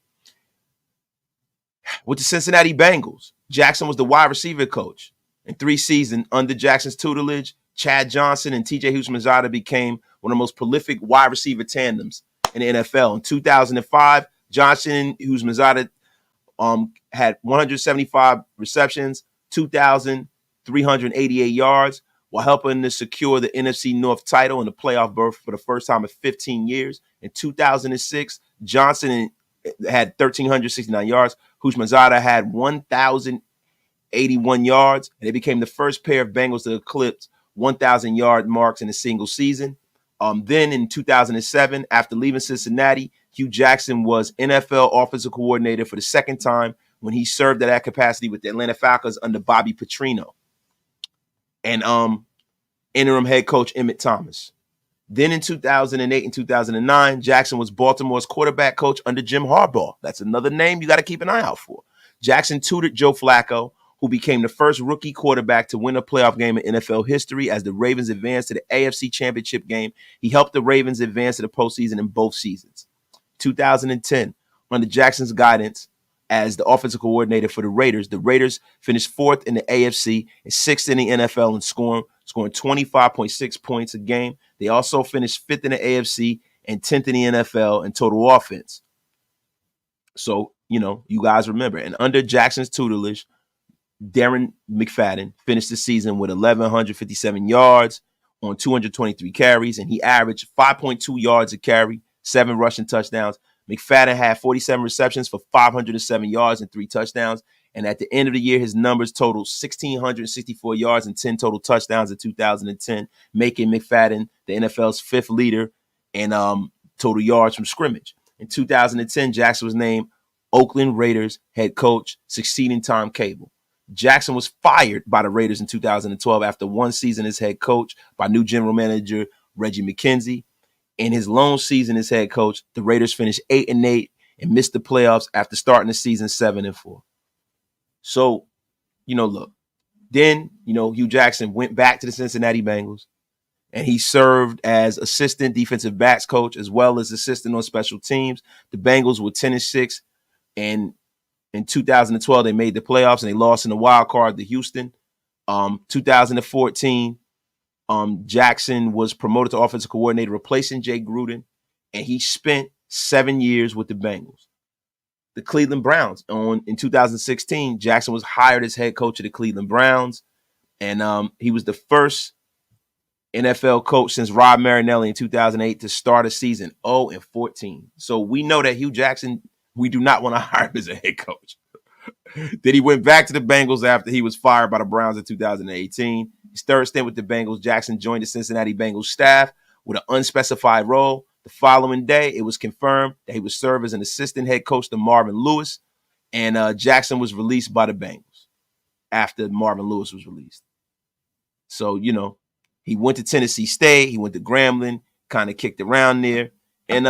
With the Cincinnati Bengals, Jackson was the wide receiver coach. In 3 seasons under Jackson's tutelage, Chad Johnson and TJ Houshmandzadeh became one of the most prolific wide receiver tandems in the NFL. In 2005, Johnson and Houshmandzadeh had 175 receptions, 2,388 yards, while helping to secure the NFC North title and the playoff berth for the first time in 15 years. In 2006, Johnson had 1,369 yards. Houshmandzadeh had 1,081 yards, and they became the first pair of Bengals to eclipse 1,000-yard marks in a single season. Then in 2007, after leaving Cincinnati, Hue Jackson was NFL offensive coordinator for the second time when he served at that capacity with the Atlanta Falcons under Bobby Petrino and interim head coach Emmett Thomas. Then in 2008 and 2009, Jackson was Baltimore's quarterback coach under Jim Harbaugh. That's another name you got to keep an eye out for. Jackson tutored Joe Flacco, who became the first rookie quarterback to win a playoff game in NFL history as the Ravens advanced to the AFC Championship game. He helped the Ravens advance to the postseason in both seasons. 2010, under Jackson's guidance as the offensive coordinator for the Raiders finished 4th in the AFC and 6th in the NFL in scoring 25.6 points a game. They also finished 5th in the AFC and 10th in the NFL in total offense. So, you guys remember. And under Jackson's tutelage, Darren McFadden finished the season with 1,157 yards on 223 carries, and he averaged 5.2 yards a carry, 7 rushing touchdowns. McFadden had 47 receptions for 507 yards and 3 touchdowns. And at the end of the year, his numbers totaled 1,664 yards and 10 total touchdowns in 2010, making McFadden the NFL's 5th leader in total yards from scrimmage. In 2010, Jackson was named Oakland Raiders head coach, succeeding Tom Cable. Jackson was fired by the Raiders in 2012 after 1 season as head coach by new general manager Reggie McKenzie. In his lone season as head coach, the Raiders finished 8-8 and missed the playoffs after starting the season 7-4. So, look, then, Hue Jackson went back to the Cincinnati Bengals and he served as assistant defensive backs coach as well as assistant on special teams. The Bengals were 10-6, and in 2012, they made the playoffs and they lost in the wild card to Houston. 2014, Jackson was promoted to offensive coordinator, replacing Jay Gruden, and he spent 7 years with the Bengals. The Cleveland Browns. In 2016, Jackson was hired as head coach of the Cleveland Browns, and he was the first NFL coach since Rob Marinelli in 2008 to start a season 0-14. So we know that Hue Jackson, we do not want to hire him as a head coach. Then he went back to the Bengals after he was fired by the Browns in 2018. His third stint with the Bengals, Jackson joined the Cincinnati Bengals staff with an unspecified role. The following day, it was confirmed that he would serve as an assistant head coach to Marvin Lewis, and Jackson was released by the Bengals after Marvin Lewis was released. So, he went to Tennessee State, he went to Grambling, kind of kicked around there, and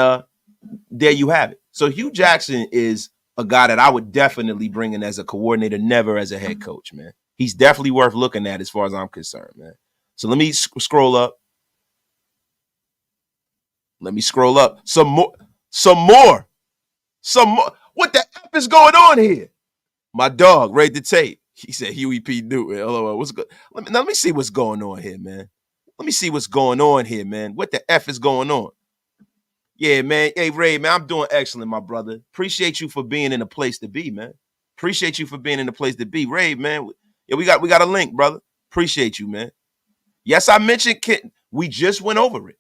there you have it. So Hue Jackson is a guy that I would definitely bring in as a coordinator, never as a head coach, man. He's definitely worth looking at as far as I'm concerned, man. So let me scroll up. Some more. What the F is going on here? My dog, read the tape. He said Huey P. Newton. LOL. What's good? Let me see what's going on here, man. What the F is going on? Yeah, man. Hey, Ray, man, I'm doing excellent, my brother. Appreciate you for being in a place to be, man. Ray, man. Yeah, we got a link, brother. Appreciate you, man. Yes, I mentioned Kitten. We just went over it.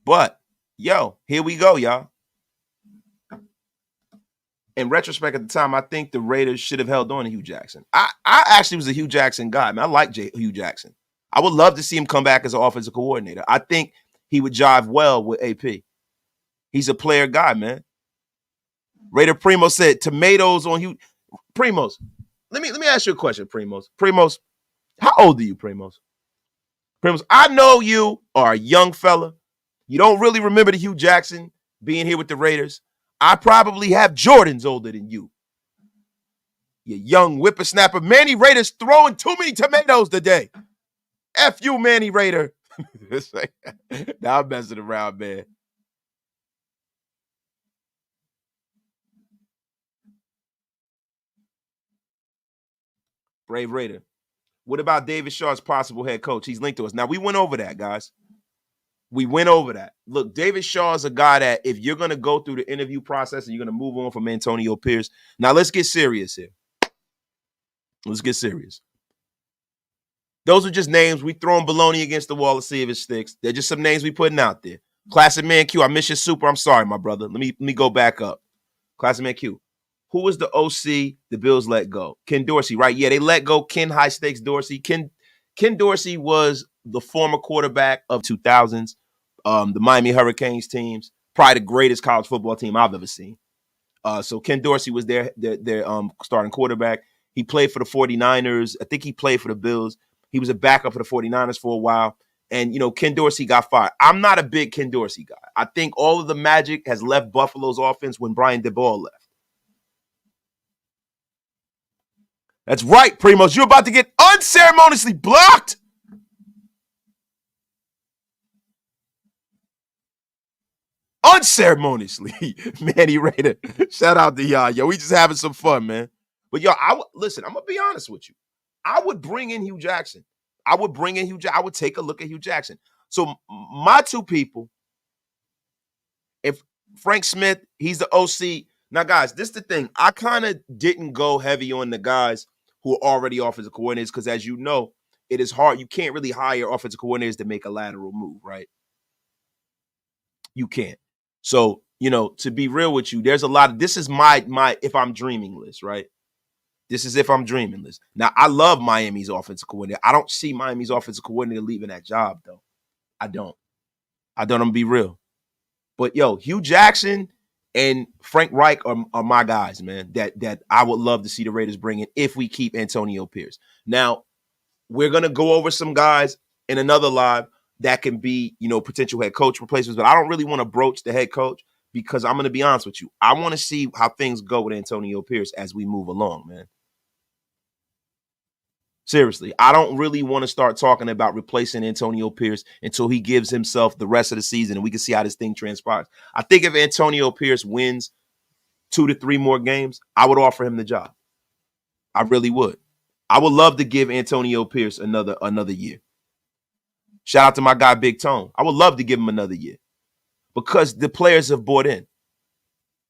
But, here we go, y'all. In retrospect, at the time, I think the Raiders should have held on to Hue Jackson. I actually was a Hue Jackson guy, man. I like Hue Jackson. I would love to see him come back as an offensive coordinator. I think he would jive well with AP. He's a player guy, man. Raider Primo said tomatoes on Hue. Primos, let me ask you a question, Primos. How old are you, Primos? Primus, I know you are a young fella. You don't really remember the Hue Jackson being here with the Raiders. I probably have Jordans older than you. You young whippersnapper. Manny Raiders throwing too many tomatoes today. F you, Manny Raider. Now I'm messing around, man. Brave Raider. What about David Shaw as possible head coach? He's linked to us. Now, we went over that, guys. We went over that. Look, David Shaw is a guy that if you're going to go through the interview process and you're going to move on from Antonio Pierce. Now, let's get serious here. Let's get serious. Those are just names. We throwing baloney against the wall to see if it sticks. They're just some names we putting out there. Classic Man Q, I miss your super. I'm sorry, my brother. Let me go back up. Classic Man Q. Who was the OC the Bills let go? Ken Dorsey, right? Yeah, they let go Ken High Stakes Dorsey. Ken Dorsey was the former quarterback of 2000s, the Miami Hurricanes teams, probably the greatest college football team I've ever seen. So Ken Dorsey was their starting quarterback. He played for the 49ers. I think he played for the Bills. He was a backup for the 49ers for a while. And, Ken Dorsey got fired. I'm not a big Ken Dorsey guy. I think all of the magic has left Buffalo's offense when Brian DeBoer left. That's right, Primos. You're about to get unceremoniously blocked. Unceremoniously. Manny Raider. Shout out to y'all. Yo, we just having some fun, man. But, yo, listen, I'm going to be honest with you. I would bring in Hue Jackson. I would take a look at Hue Jackson. So my two people, if Frank Smith, he's the OC. Now, guys, this is the thing. I kind of didn't go heavy on the guys who are already offensive coordinators because, as you know, it is hard. You can't really hire offensive coordinators to make a lateral move, right? You can't. So, to be real with you, there's a lot of, this is my if I'm dreaming list, right? This is if I'm dreaming list. Now, I love Miami's offensive coordinator. I don't see Miami's offensive coordinator leaving that job, though. I don't. I'm going to be real. But, yo, Hue Jackson and Frank Reich are my guys, man, that I would love to see the Raiders bring in if we keep Antonio Pierce. Now, we're going to go over some guys in another live that can be, potential head coach replacements, but I don't really want to broach the head coach because I'm going to be honest with you. I want to see how things go with Antonio Pierce as we move along, man. Seriously, I don't really want to start talking about replacing Antonio Pierce until he gives himself the rest of the season and we can see how this thing transpires. I think if Antonio Pierce wins 2 to 3 more games, I would offer him the job. I really would. I would love to give Antonio Pierce another year. Shout out to my guy, Big Tone. I would love to give him another year because the players have bought in.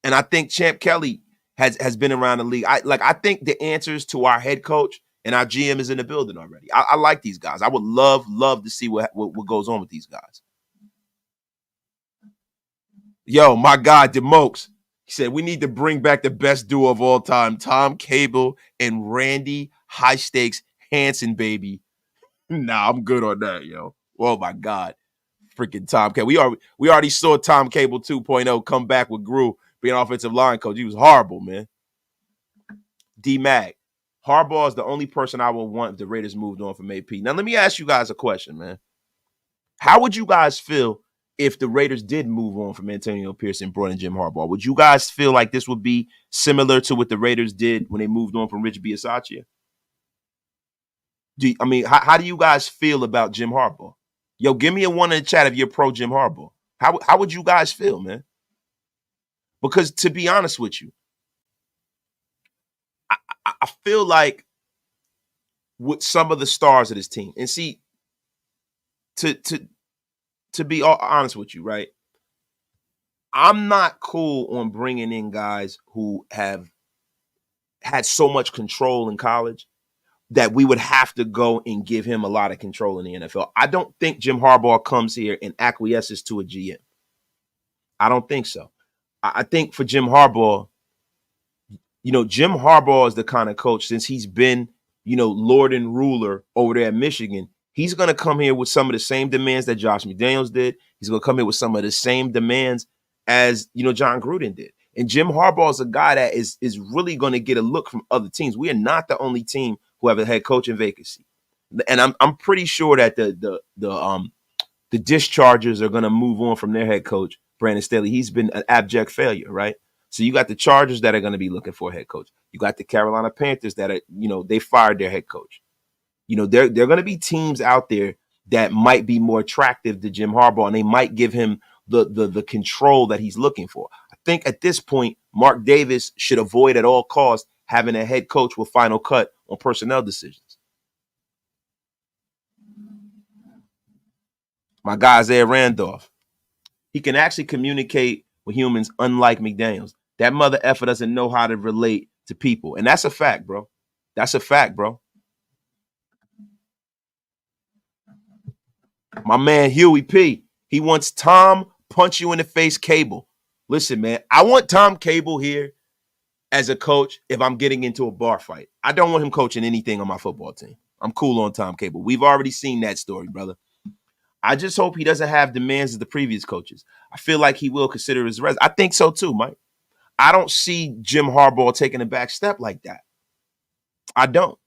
And I think Champ Kelly has been around the league. I think the answers to our head coach and our GM is in the building already. I like these guys. I would love to see what goes on with these guys. Yo, my guy, DeMokes, he said, we need to bring back the best duo of all time, Tom Cable and Randy High Stakes Hansen, baby. Nah, I'm good on that, yo. Oh, my God. Freaking Tom Cable. We already saw Tom Cable 2.0 come back with Gruden being offensive line coach. He was horrible, man. D-Mag. Harbaugh is the only person I would want if the Raiders moved on from AP. Now, let me ask you guys a question, man. How would you guys feel if the Raiders did move on from Antonio Pierce and brought in Jim Harbaugh? Would you guys feel like this would be similar to what the Raiders did when they moved on from Rich Bisaccia? How do you guys feel about Jim Harbaugh? Yo, give me a one in the chat if you're pro Jim Harbaugh. How would you guys feel, man? Because to be honest with you, I feel like with some of the stars of this team, and see, to be honest with you, right? I'm not cool on bringing in guys who have had so much control in college that we would have to go and give him a lot of control in the NFL. I don't think Jim Harbaugh comes here and acquiesces to a GM. I don't think so. I think for Jim Harbaugh, Jim Harbaugh is the kind of coach, since he's been, lord and ruler over there at Michigan, he's going to come here with some of the same demands that Josh McDaniels did. He's going to come here with some of the same demands as, John Gruden did. And Jim Harbaugh is a guy that is really going to get a look from other teams. We are not the only team who have a head coaching vacancy. And I'm pretty sure that the Dischargers are going to move on from their head coach, Brandon Staley. He's been an abject failure, right? So you got the Chargers that are going to be looking for a head coach. You got the Carolina Panthers that are, they fired their head coach. There are going to be teams out there that might be more attractive to Jim Harbaugh, and they might give him the control that he's looking for. I think at this point, Mark Davis should avoid at all costs having a head coach with final cut on personnel decisions. My guy Isaiah Randolph, he can actually communicate with humans, unlike McDaniels. That mother effer doesn't know how to relate to people, and that's a fact, bro. That's a fact, bro. My man Huey P, he wants Tom punch you in the face Cable. Listen, man, I want Tom Cable here as a coach if I'm getting into a bar fight. I don't want him coaching anything on my football team. I'm cool on Tom Cable. We've already seen that story, brother. I just hope he doesn't have demands of the previous coaches. I feel like he will consider his resume. I think so too, Mike. I don't see Jim Harbaugh taking a back step like that. I don't.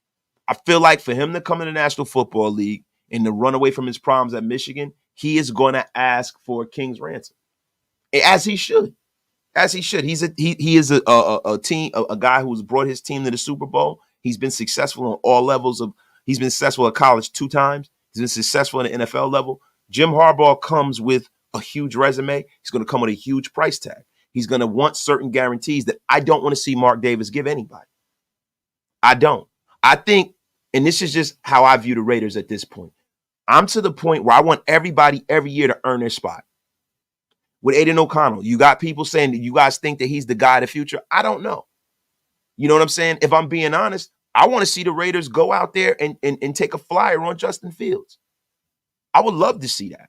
I feel like for him to come in the National Football League and to run away from his problems at Michigan, he is going to ask for a king's ransom, as he should. As he should. He is a guy who's brought his team to the Super Bowl. He's been successful on all levels of. He's been successful at college 2 times. He's been successful in the NFL level. Jim Harbaugh comes with a huge resume. He's going to come with a huge price tag. He's going to want certain guarantees that I don't want to see Mark Davis give anybody. I don't. I think, and this is just how I view the Raiders at this point. I'm to the point where I want everybody every year to earn their spot. With Aiden O'Connell, you got people saying that you guys think that he's the guy of the future. I don't know. You know what I'm saying? If I'm being honest, I want to see the Raiders go out there and take a flyer on Justin Fields. I would love to see that.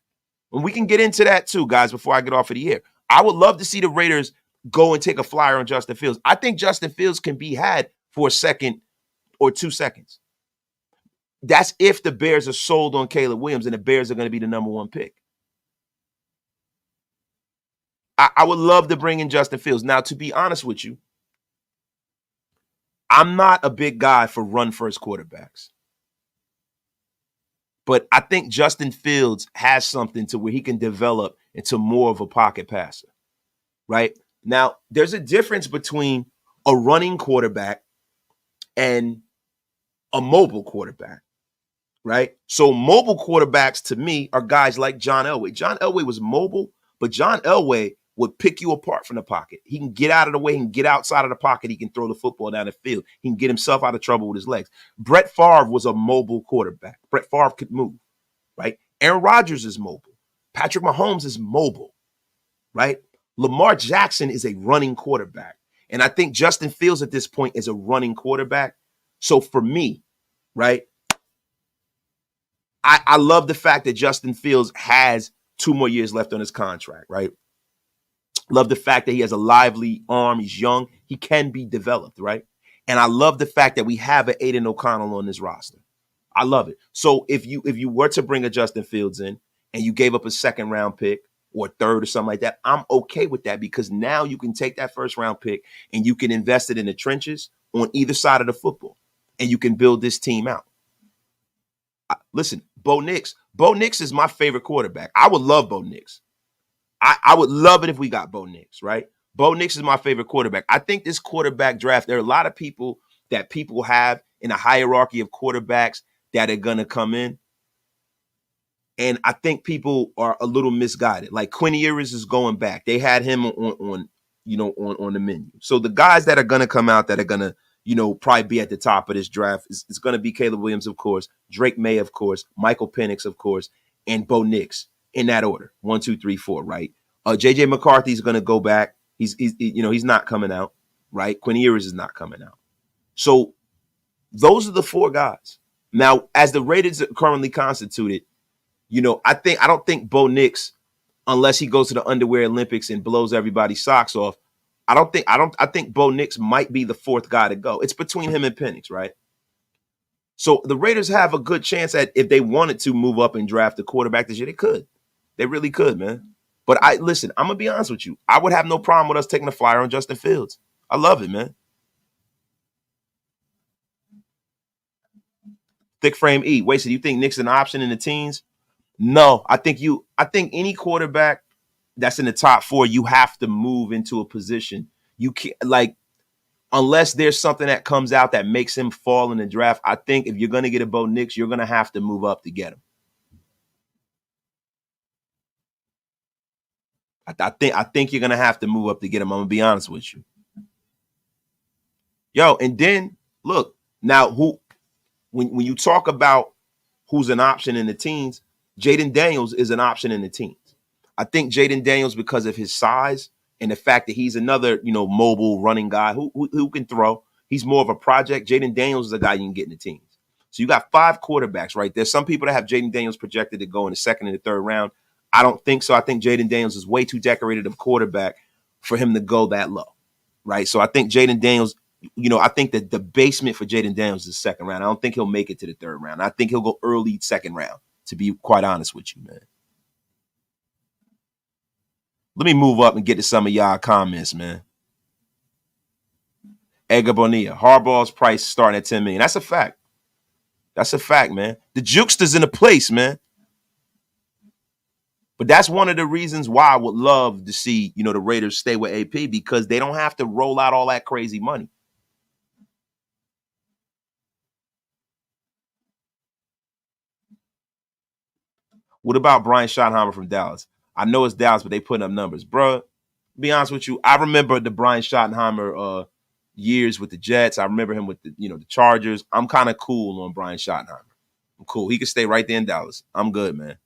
And we can get into that too, guys, before I get off of the air. I would love to see the Raiders go and take a flyer on Justin Fields. I think Justin Fields can be had for a second or 2 seconds. That's if the Bears are sold on Caleb Williams and the Bears are going to be the number 1 pick. I would love to bring in Justin Fields. Now, to be honest with you, I'm not a big guy for run-first quarterbacks. But I think Justin Fields has something to where he can develop into more of a pocket passer, right? Now, there's a difference between a running quarterback and a mobile quarterback, right? So mobile quarterbacks, to me, are guys like John Elway. John Elway was mobile, but John Elway would pick you apart from the pocket. He can get out of the way, he can get outside of the pocket, he can throw the football down the field. He can get himself out of trouble with his legs. Brett Favre was a mobile quarterback. Brett Favre could move, right? Aaron Rodgers is mobile. Patrick Mahomes is mobile, right? Lamar Jackson is a running quarterback. And I think Justin Fields at this point is a running quarterback. So for me, right, I love the fact that Justin Fields has 2 more years left on his contract, right? Love the fact that he has a lively arm. He's young. He can be developed, right? And I love the fact that we have an Aiden O'Connell on this roster. I love it. So if you were to bring a Justin Fields in and you gave up a 2nd round pick or 3rd or something like that, I'm okay with that because now you can take that 1st round pick and you can invest it in the trenches on either side of the football and you can build this team out. Listen, Bo Nix. Bo Nix is my favorite quarterback. I would love Bo Nix. I would love it if we got Bo Nix, right? Bo Nix is my favorite quarterback. I think this quarterback draft, there are a lot of people that people have in a hierarchy of quarterbacks that are going to come in. And I think people are a little misguided. Like Quinn Ewers is going back. They had him on the menu. So the guys that are going to come out that are going to, probably be at the top of this draft is going to be Caleb Williams, of course, Drake May, of course, Michael Penix, of course, and Bo Nix. In that order, 1, 2, 3, 4, right? JJ McCarthy is going to go back. He's not coming out, right? Quinn Ewers is not coming out. So those are the 4 guys. Now, as the Raiders are currently constituted, I don't think Bo Nix, unless he goes to the underwear Olympics and blows everybody's socks off, I think Bo Nix might be the 4th guy to go. It's between him and Penix, right? So the Raiders have a good chance that if they wanted to move up and draft a quarterback this year, they could. They really could, man. But I'm going to be honest with you. I would have no problem with us taking a flyer on Justin Fields. I love it, man. Thick frame E. Wait, so you think Nick's an option in the teens? No, I think any quarterback that's in the top 4, you have to move into a position. You can't, like, unless there's something that comes out that makes him fall in the draft. I think if you're going to get a Bo Nix, you're going to have to move up to get him. I think you're going to have to move up to get him. I'm going to be honest with you. Yo, and then look, now when you talk about who's an option in the teens, Jaden Daniels is an option in the teens. I think Jaden Daniels, because of his size and the fact that he's another, mobile running guy who can throw. He's more of a project. Jaden Daniels is a guy you can get in the teens. So you got 5 quarterbacks right there. Some people that have Jaden Daniels projected to go in the second and the third round. I don't think so. I think Jaden Daniels is way too decorated of a quarterback for him to go that low, right? So I think Jaden Daniels, I think that the basement for Jaden Daniels is second round. I don't think he'll make it to the third round. I think he'll go early second round, to be quite honest with you, man. Let me move up and get to some of y'all comments, man. Edgar Bonilla, Harbaugh's price starting at $10 million. That's a fact. That's a fact, man. The jukesta's in a place, man. But that's one of the reasons why I would love to see, the Raiders stay with AP, because they don't have to roll out all that crazy money. What about Brian Schottenheimer from Dallas? I know it's Dallas, but they putting up numbers. Bro, be honest with you, I remember the Brian Schottenheimer years with the Jets. I remember him with the Chargers. I'm kind of cool on Brian Schottenheimer. I'm cool. He can stay right there in Dallas. I'm good, man.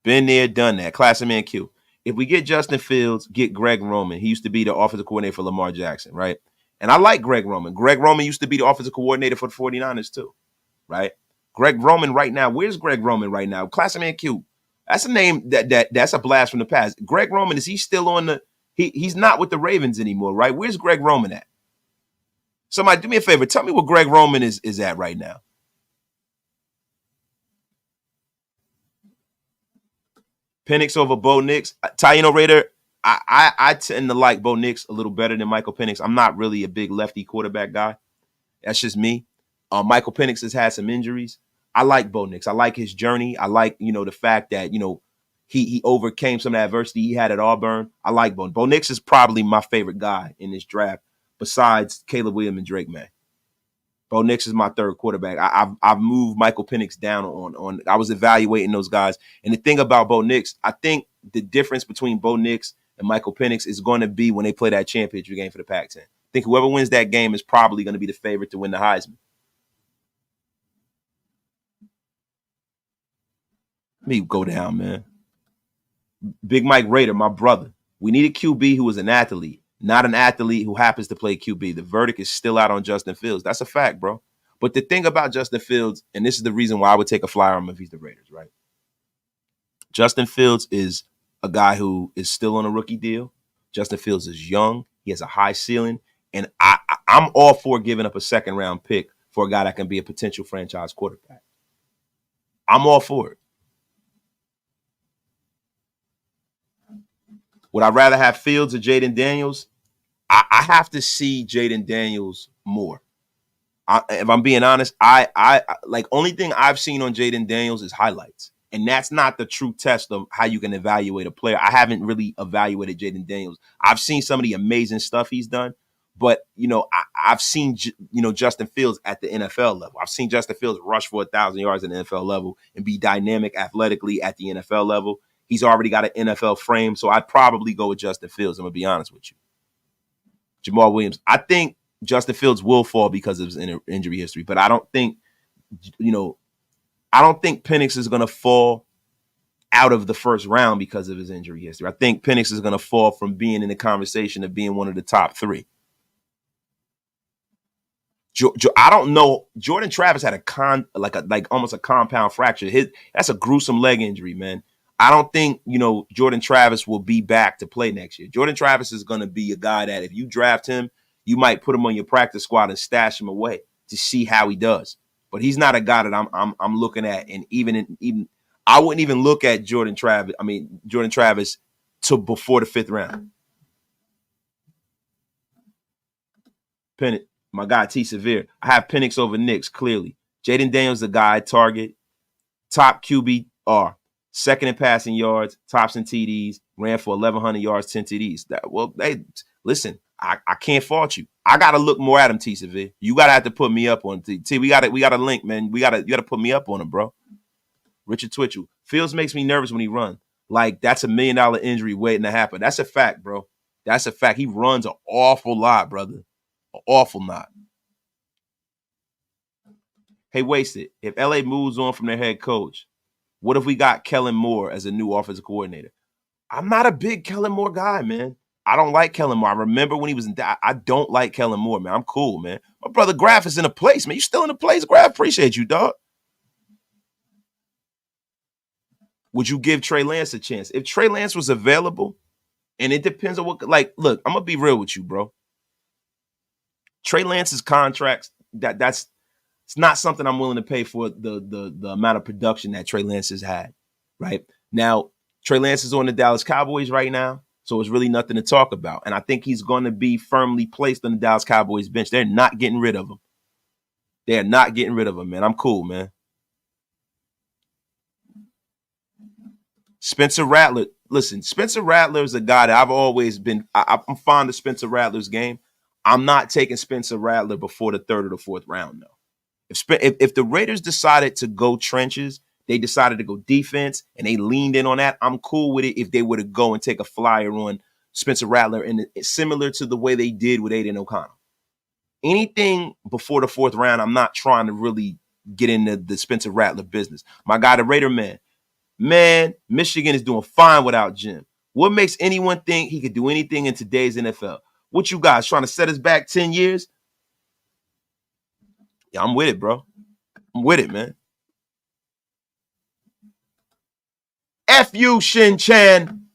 Been there, done that. Class of man Q. If we get Justin Fields, get Greg Roman. He used to be the offensive coordinator for Lamar Jackson, right? And I like Greg Roman. Greg Roman used to be the offensive coordinator for the 49ers too, right? Greg Roman right now. Where's Greg Roman right now? Class of man Q. That's a name that's a blast from the past. Greg Roman, is he still on the he's not with the Ravens anymore, right? Where's Greg Roman at? Somebody do me a favor. Tell me where Greg Roman is at right now. Penix over Bo Nix. Taino Raider, I tend to like Bo Nix a little better than Michael Penix. I'm not really a big lefty quarterback guy. That's just me. Michael Penix has had some injuries. I like Bo Nix. I like his journey. I like, the fact that, he overcame some of the adversity he had at Auburn. I like Bo. Bo Nix is probably my favorite guy in this draft besides Caleb Williams and Drake May. Bo Nix is my third quarterback. I've moved Michael Penix down on. I was evaluating those guys, and the thing about Bo Nix, I think the difference between Bo Nix and Michael Penix is going to be when they play that championship game for the Pac-10. I think whoever wins that game is probably going to be the favorite to win the Heisman. Let me go down, man. Big Mike Raider, my brother. We need a QB who is an athlete, not an athlete who happens to play QB. The verdict is still out on Justin Fields. That's a fact, bro. But the thing about Justin Fields, and this is the reason why I would take a flyer on him if he's the Raiders, right? Justin Fields is a guy who is still on a rookie deal. Justin Fields is young. He has a high ceiling. And I'm all for giving up a second-round pick for a guy that can be a potential franchise quarterback. I'm all for it. Would I rather have Fields or Jaden Daniels? I have to see Jaden Daniels more. If I'm being honest, I like only thing I've seen on Jaden Daniels is highlights. And that's not the true test of how you can evaluate a player. I haven't really evaluated Jaden Daniels. I've seen some of the amazing stuff he's done, but I've seen Justin Fields at the NFL level. I've seen Justin Fields rush for 1,000 yards at the NFL level and be dynamic athletically at the NFL level. He's already got an NFL frame, so I'd probably go with Justin Fields. I'm going to be honest with you. Jamal Williams. I think Justin Fields will fall because of his injury history, but I don't think, I don't think Penix is going to fall out of the first round because of his injury history. I think Penix is going to fall from being in the conversation of being one of the top 3. I don't know. Jordan Travis had almost a compound fracture. That's a gruesome leg injury, man. I don't think, Jordan Travis will be back to play next year. Jordan Travis is going to be a guy that if you draft him, you might put him on your practice squad and stash him away to see how he does. But he's not a guy that I'm looking at, and even I wouldn't even look at Jordan Travis to before the 5th round. My guy T Severe. I have Penix over Knicks, clearly. Jaden Daniels, the guy, target. Top QBR. Second in passing yards, tops in TDs, ran for 1,100 yards, 10 TDs. Listen, I can't fault you. I gotta look more at him, T Severe. You gotta have to put me up on T. We got a link, man. You gotta put me up on him, bro. Richard Twitchell. Fields makes me nervous when he runs. Like, that's $1 million injury waiting to happen. That's a fact, bro. That's a fact. He runs an awful lot, brother. An awful lot. Hey, Wasted. If LA moves on from their head coach, what if we got Kellen Moore as a new offensive coordinator? I'm not a big Kellen Moore guy, man. I don't like Kellen Moore. I remember when he was in I don't like Kellen Moore, man. I'm cool, man. My brother Graf is in a place, man. You still in a place, Graf? Appreciate you, dog. Would you give Trey Lance a chance? If Trey Lance was available, and it depends on what, like, look, I'm going to be real with you, bro. Trey Lance's contracts, that's it's not something I'm willing to pay for the amount of production that Trey Lance has had, right? Now, Trey Lance is on the Dallas Cowboys right now, so it's really nothing to talk about. And I think he's going to be firmly placed on the Dallas Cowboys bench. They're not getting rid of him. They're not getting rid of him, man. I'm cool, man. Spencer Rattler. Listen, Spencer Rattler is a guy that I've always been, I'm fond of Spencer Rattler's game. I'm not taking Spencer Rattler before the third or the fourth round, though. If the Raiders decided to go trenches, they decided to go defense, and they leaned in on that, I'm cool with it if they were to go and take a flyer on Spencer Rattler, and similar to the way they did with Aiden O'Connell. Anything before the fourth round, I'm not trying to really get into the Spencer Rattler business. My guy, the Raider man, Michigan is doing fine without Jim. What makes anyone think he could do anything in today's NFL? What you guys trying to set us back 10 years? Yeah, I'm with it, bro. I'm with it, man. F you, Shin Chan.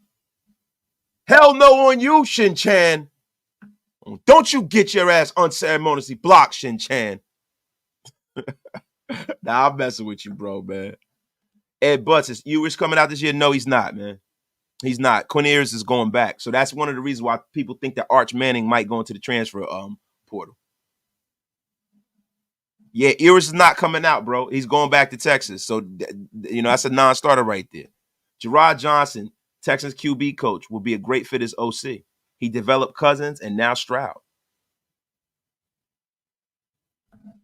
Hell no on you, Shin Chan. Don't you get your ass unceremoniously blocked, Shin Chan. Nah, I'm messing with you, bro, man. Ed Butts, is Ewers coming out this year? No, he's not, man. He's not. Quinn Ewers is going back. So that's one of the reasons why people think that Arch Manning might go into the transfer portal. Yeah, Ewers is not coming out, bro. He's going back to Texas. So, that's a non-starter right there. Gerard Johnson, Texans QB coach, will be a great fit as OC. He developed Cousins and now Stroud.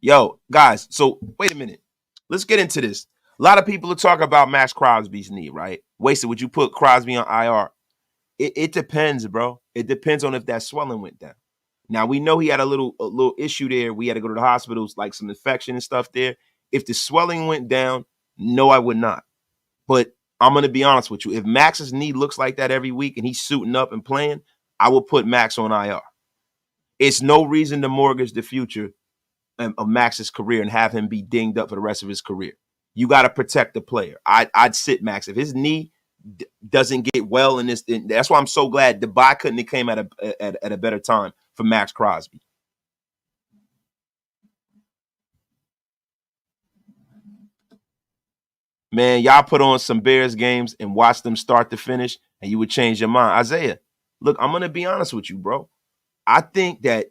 Yo, guys, so wait a minute. Let's get into this. A lot of people are talking about Max Crosby's knee, right? Wasted, would you put Crosby on IR? It depends, bro. It depends on if that swelling went down. Now, we know he had a little issue there. We had to go to the hospitals, like some infection and stuff there. If the swelling went down, no, I would not. But I'm going to be honest with you. If Max's knee looks like that every week and he's suiting up and playing, I will put Max on IR. It's no reason to mortgage the future of Max's career and have him be dinged up for the rest of his career. You got to protect the player. I'd sit Max. If his knee doesn't get well in this, that's why I'm so glad the bye couldn't have came at a better time for Max Crosby. Man, y'all put on some Bears games and watch them start to finish, and you would change your mind. Isaiah, look, I'm going to be honest with you, bro. I think that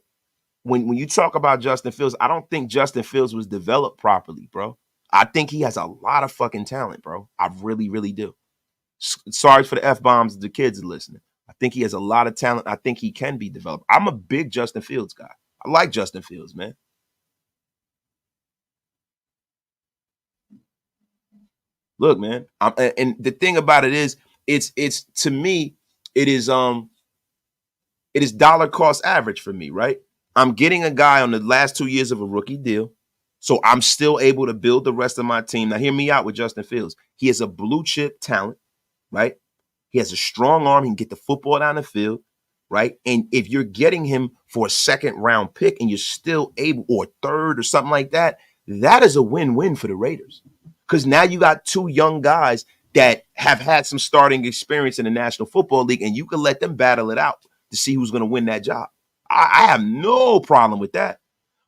when you talk about Justin Fields, I don't think Justin Fields was developed properly, bro. I think he has a lot of fucking talent, bro. I really, really do. Sorry for the F-bombs, the kids are listening. I think he has a lot of talent. I think he can be developed. I'm a big Justin Fields guy. I like Justin Fields, man. Look, man, and the thing about it is, it's to me, it is dollar cost average for me, right? I'm getting a guy on the last 2 years of a rookie deal, so I'm still able to build the rest of my team. Now, hear me out with Justin Fields. He is a blue chip talent, right? He has a strong arm. He can get the football down the field, right? And if you're getting him for a second round pick and you're still able, or third or something like that, that is a win-win for the Raiders. Because now you got two young guys that have had some starting experience in the National Football League, and you can let them battle it out to see who's going to win that job. I have no problem with that.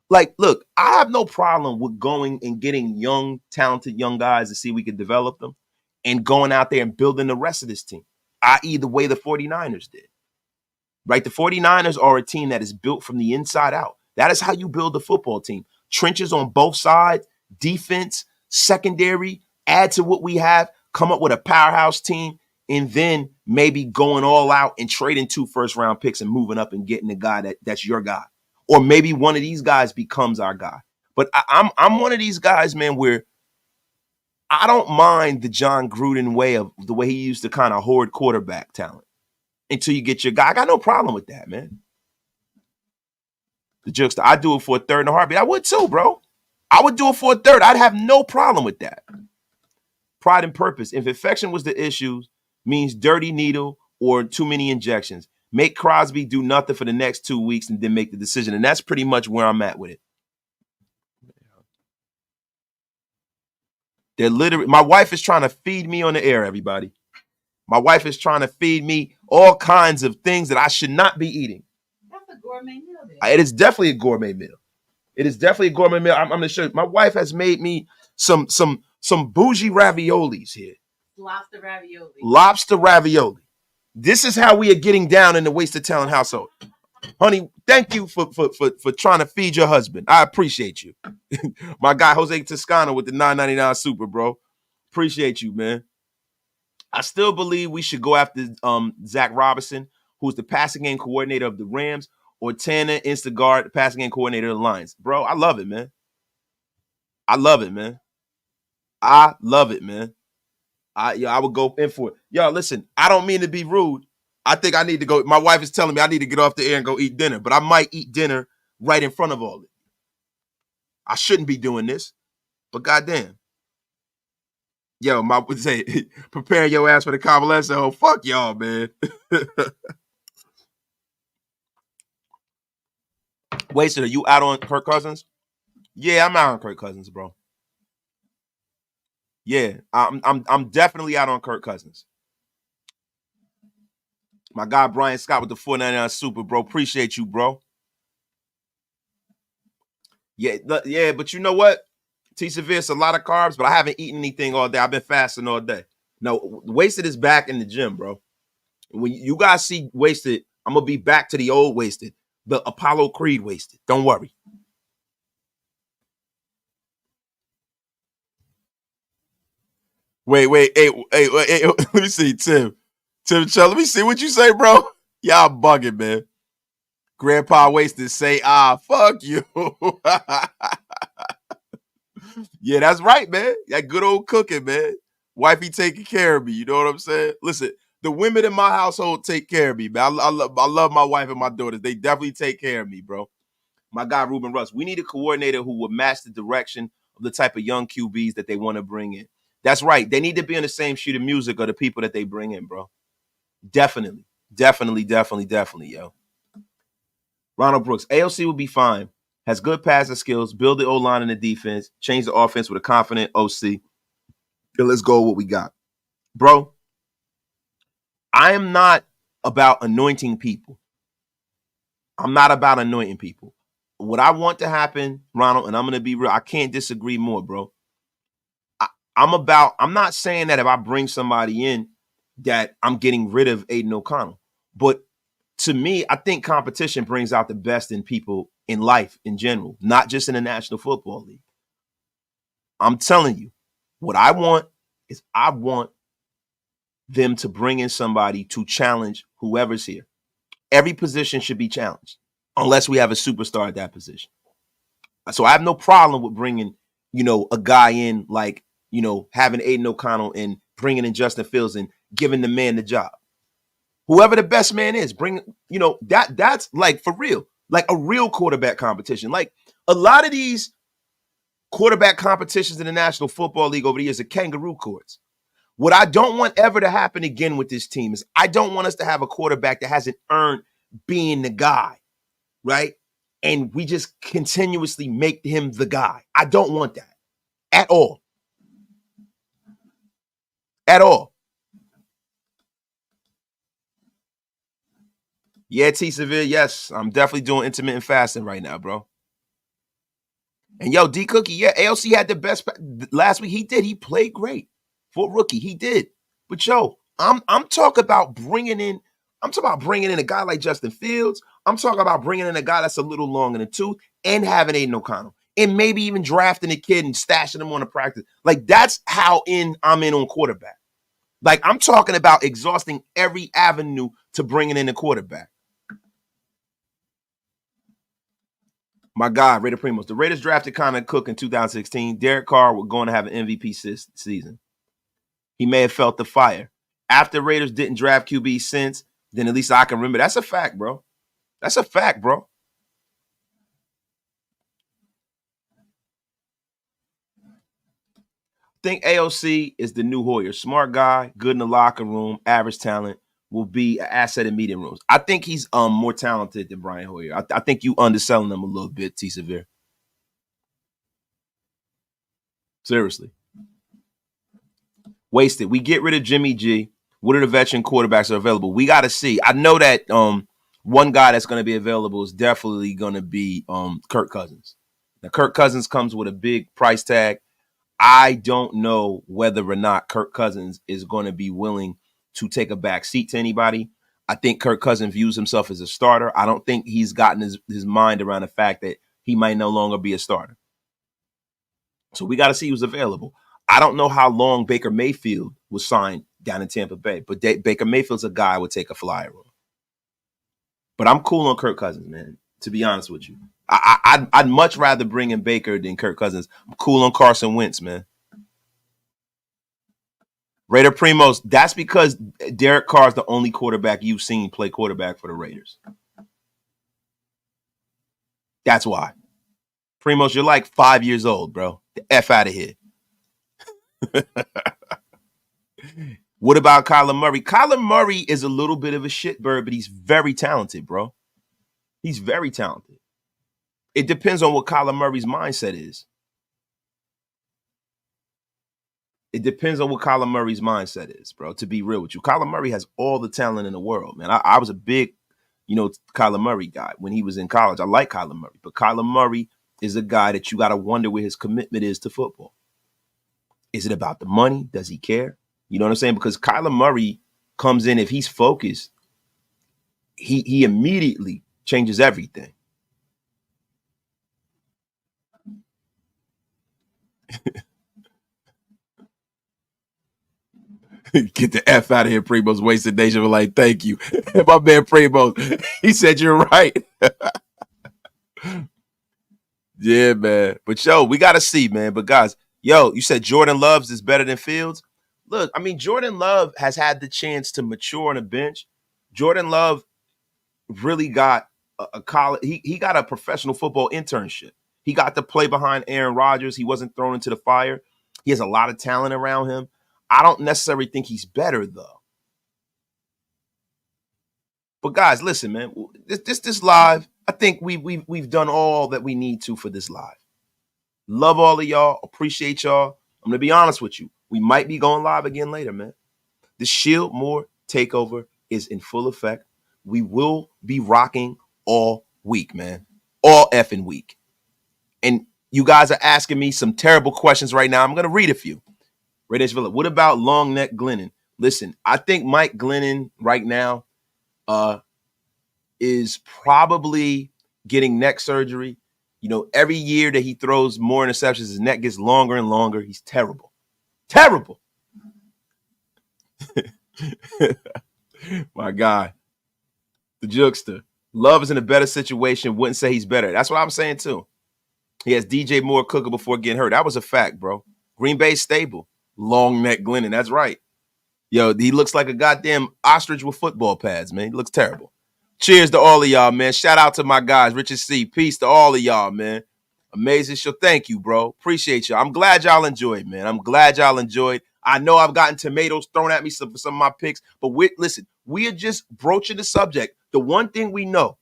Like, look, I have no problem with going and getting young, talented young guys to see if we can develop them and going out there and building the rest of this team, i.e. the way the 49ers did. Right? The 49ers are a team that is built from the inside out. That is how you build a football team. Trenches on both sides, defense, secondary, add to what we have, come up with a powerhouse team, and then maybe going all out and trading 2 first-round picks and moving up and getting the guy that's your guy. Or maybe one of these guys becomes our guy. But I'm one of these guys, man, where I don't mind the John Gruden way of the way he used to kind of hoard quarterback talent until you get your guy. I got no problem with that, man. The jokester, I'd do it for a third in a heartbeat. I would too, bro. I would do it for a third. I'd have no problem with that. Pride and purpose. If infection was the issue, means dirty needle or too many injections. Make Crosby do nothing for the next 2 weeks and then make the decision. And that's pretty much where I'm at with it. They're literally, my wife is trying to feed me on the air, everybody. My wife is trying to feed me all kinds of things that I should not be eating. That's a gourmet meal. It is definitely a gourmet meal. It is definitely a gourmet meal. I'm going to show you. My wife has made me some bougie raviolis here. Lobster ravioli. Lobster ravioli. This is how we are getting down in the Wasted Talent household. Honey, thank you for trying to feed your husband. I appreciate you. My guy, Jose Toscano with the $9.99 super, bro. Appreciate you, man. I still believe we should go after Zach Robinson, who's the passing game coordinator of the Rams, or Tana Instagard, the passing game coordinator of the Lions. Bro, I love it, man. I love it, man. I love it, man. I would go in for it. Y'all, listen, I don't mean to be rude. I think I need to go. My wife is telling me I need to get off the air and go eat dinner, but I might eat dinner right in front of all of it. I shouldn't be doing this, but goddamn. Yo, my would say, preparing your ass for the convalescent. Oh, fuck y'all, man. Wasted, are you out on Kirk Cousins? Yeah, I'm out on Kirk Cousins, bro. Yeah, I'm definitely out on Kirk Cousins. My guy Brian Scott with the $4.99 super, bro. Appreciate you, bro. Yeah, but you know what? T. Severe, it's a lot of carbs, but I haven't eaten anything all day. I've been fasting all day. No, Wasted is back in the gym, bro. When you guys see Wasted, I'm gonna be back to the old Wasted, the Apollo Creed Wasted. Don't worry. Wait, hey, let me see, Tim, let me see what you say, bro. Y'all bugging, man. Grandpa Wasted say, fuck you. Yeah, that's right, man. That good old cooking, man. Wifey taking care of me. You know what I'm saying? Listen, the women in my household take care of me, man. I love my wife and my daughters. They definitely take care of me, bro. My guy, Ruben Russ. We need a coordinator who will match the direction of the type of young QBs that they want to bring in. That's right. They need to be on the same sheet of music of the people that they bring in, bro. Definitely, yo. Ronald Brooks. AOC will be fine. Has good passing skills. Build the O-line and the defense. Change the offense with a confident OC. And let's go with what we got. Bro, I am not about anointing people. I'm not about anointing people. What I want to happen, Ronald, and I'm going to be real, I can't disagree more, bro. I'm not saying that if I bring somebody in that I'm getting rid of Aiden O'Connell. But to me, I think competition brings out the best in people in life in general, not just in the National Football League. I'm telling you, what I want is I want them to bring in somebody to challenge whoever's here. Every position should be challenged unless we have a superstar at that position. So I have no problem with bringing, a guy in like, having Aiden O'Connell and bringing in Justin Fields and giving the man the job. Whoever the best man is, bring, that's like for real, like a real quarterback competition. Like a lot of these quarterback competitions in the National Football League over the years are kangaroo courts. What I don't want ever to happen again with this team is I don't want us to have a quarterback that hasn't earned being the guy, right? And we just continuously make him the guy. I don't want that at all. At all. Yeah, T. Seville, yes. I'm definitely doing intermittent fasting right now, bro. And yo, D. Cookie, yeah, ALC had the best last week. He did. He played great for a rookie. He did. But yo, I'm talking about bringing in a guy like Justin Fields. I'm talking about bringing in a guy that's a little long in the tooth and having Aiden O'Connell. And maybe even drafting a kid and stashing him on a practice. Like, that's how I'm in on quarterback. Like, I'm talking about exhausting every avenue to bringing in a quarterback. My guy, Raider Primos. The Raiders drafted Connor Cook in 2016. Derek Carr was going to have an MVP season. He may have felt the fire. After Raiders didn't draft QB since, then at least I can remember. That's a fact, bro. That's a fact, bro. I think AOC is the new Hoyer. Smart guy, good in the locker room, average talent, will be an asset in meeting rooms. I think he's more talented than Brian Hoyer. I think you underselling him a little bit, T. Severe. Seriously. Wasted. We get rid of Jimmy G. What are the veteran quarterbacks that are available? We got to see. I know that one guy that's going to be available is definitely going to be Kirk Cousins. Now, Kirk Cousins comes with a big price tag. I don't know whether or not Kirk Cousins is going to be willing to take a back seat to anybody. I think Kirk Cousins views himself as a starter. I don't think he's gotten his mind around the fact that he might no longer be a starter. So we got to see who's available. I don't know how long Baker Mayfield was signed down in Tampa Bay, but Baker Mayfield's a guy I would take a flyer on. But I'm cool on Kirk Cousins, man, to be honest with you. I'd much rather bring in Baker than Kirk Cousins. I'm cool on Carson Wentz, man. Raider Primos, that's because Derek Carr is the only quarterback you've seen play quarterback for the Raiders. That's why. Primos, you're like 5 years old, bro. The F out of here. What about Kyler Murray? Kyler Murray is a little bit of a shitbird, but he's very talented, bro. He's very talented. It depends on what Kyler Murray's mindset is. It depends on what Kyler Murray's mindset is, bro, to be real with you. Kyler Murray has all the talent in the world, man. I was a big, Kyler Murray guy when he was in college. I like Kyler Murray, but Kyler Murray is a guy that you got to wonder where his commitment is to football. Is it about the money? Does he care? You know what I'm saying? Because Kyler Murray comes in, if he's focused, he immediately changes everything. Get the F out of here, Primos. Wasted Nation. We're like, thank you. My man Primos, he said you're right. Yeah, man. But yo, we got to see, man. But guys, you said Jordan Love is better than Fields. Look, I mean, Jordan Love has had the chance to mature on a bench. Jordan Love really got a college. He got a professional football internship. He got to play behind Aaron Rodgers. He wasn't thrown into the fire. He has a lot of talent around him. I don't necessarily think he's better, though. But guys, listen, man. This live, I think we've done all that we need to for this live. Love all of y'all. Appreciate y'all. I'm gonna be honest with you. We might be going live again later, man. The Shield More takeover is in full effect. We will be rocking all week, man. All effing week. And you guys are asking me some terrible questions right now. I'm gonna read a few. Raiders Villa. What about long neck Glennon? Listen, I think Mike Glennon right now is probably getting neck surgery. Every year that he throws more interceptions, his neck gets longer and longer. He's terrible. Terrible. My guy. The Jukester. Love is in a better situation. Wouldn't say he's better. That's what I'm saying, too. He has DJ Moore cooking before getting hurt. That was a fact, bro. Green Bay's stable. Long neck Glennon. That's right. Yo, he looks like a goddamn ostrich with football pads, man. He looks terrible. Cheers to all of y'all, man. Shout out to my guys, Richard C. Peace to all of y'all, man. Amazing show. Thank you, bro. Appreciate y'all. I'm glad y'all enjoyed, man. I'm glad y'all enjoyed. I know I've gotten tomatoes thrown at me for some of my picks, but listen, we are just broaching the subject. The one thing we know,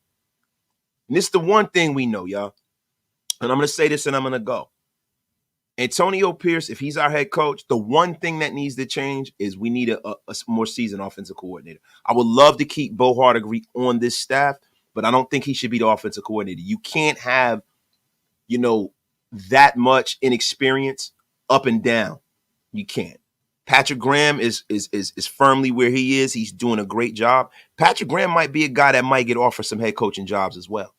and this is the one thing we know, y'all, and I'm going to say this and I'm going to go. Antonio Pierce, if he's our head coach, the one thing that needs to change is we need a more seasoned offensive coordinator. I would love to keep Bo Hardegree on this staff, but I don't think he should be the offensive coordinator. You can't have, that much inexperience up and down. You can't. Patrick Graham is firmly where he is. He's doing a great job. Patrick Graham might be a guy that might get offered some head coaching jobs as well.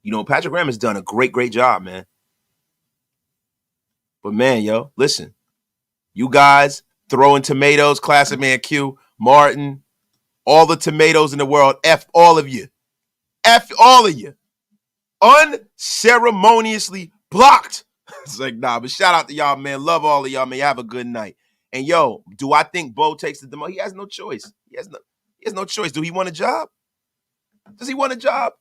You know, Patrick Graham has done a great job, man. But man, yo, listen, you guys throwing tomatoes, classic man Q, Martin, all the tomatoes in the world, F all of you. F all of you. Unceremoniously blocked. It's like, nah, but shout out to y'all, man. Love all of y'all, man. You have a good night. And yo, do I think Bo takes the demo? He has no choice. He has no choice. Do he want a job? Does he want a job?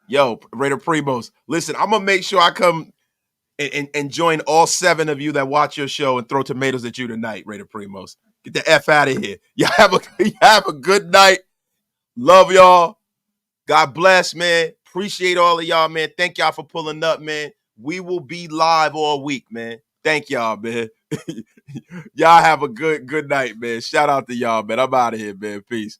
Yo, Raider Primos, listen, I'm gonna make sure I come and join all 7 of you that watch your show and throw tomatoes at you tonight, Raider Primos. Get the F out of here. You have a good night. Love y'all. God bless, man. Appreciate all of y'all, man. Thank y'all for pulling up, man. We will be live all week, man. Thank y'all, man. Y'all have a good night, man. Shout out to y'all, man. I'm out of here, man. Peace.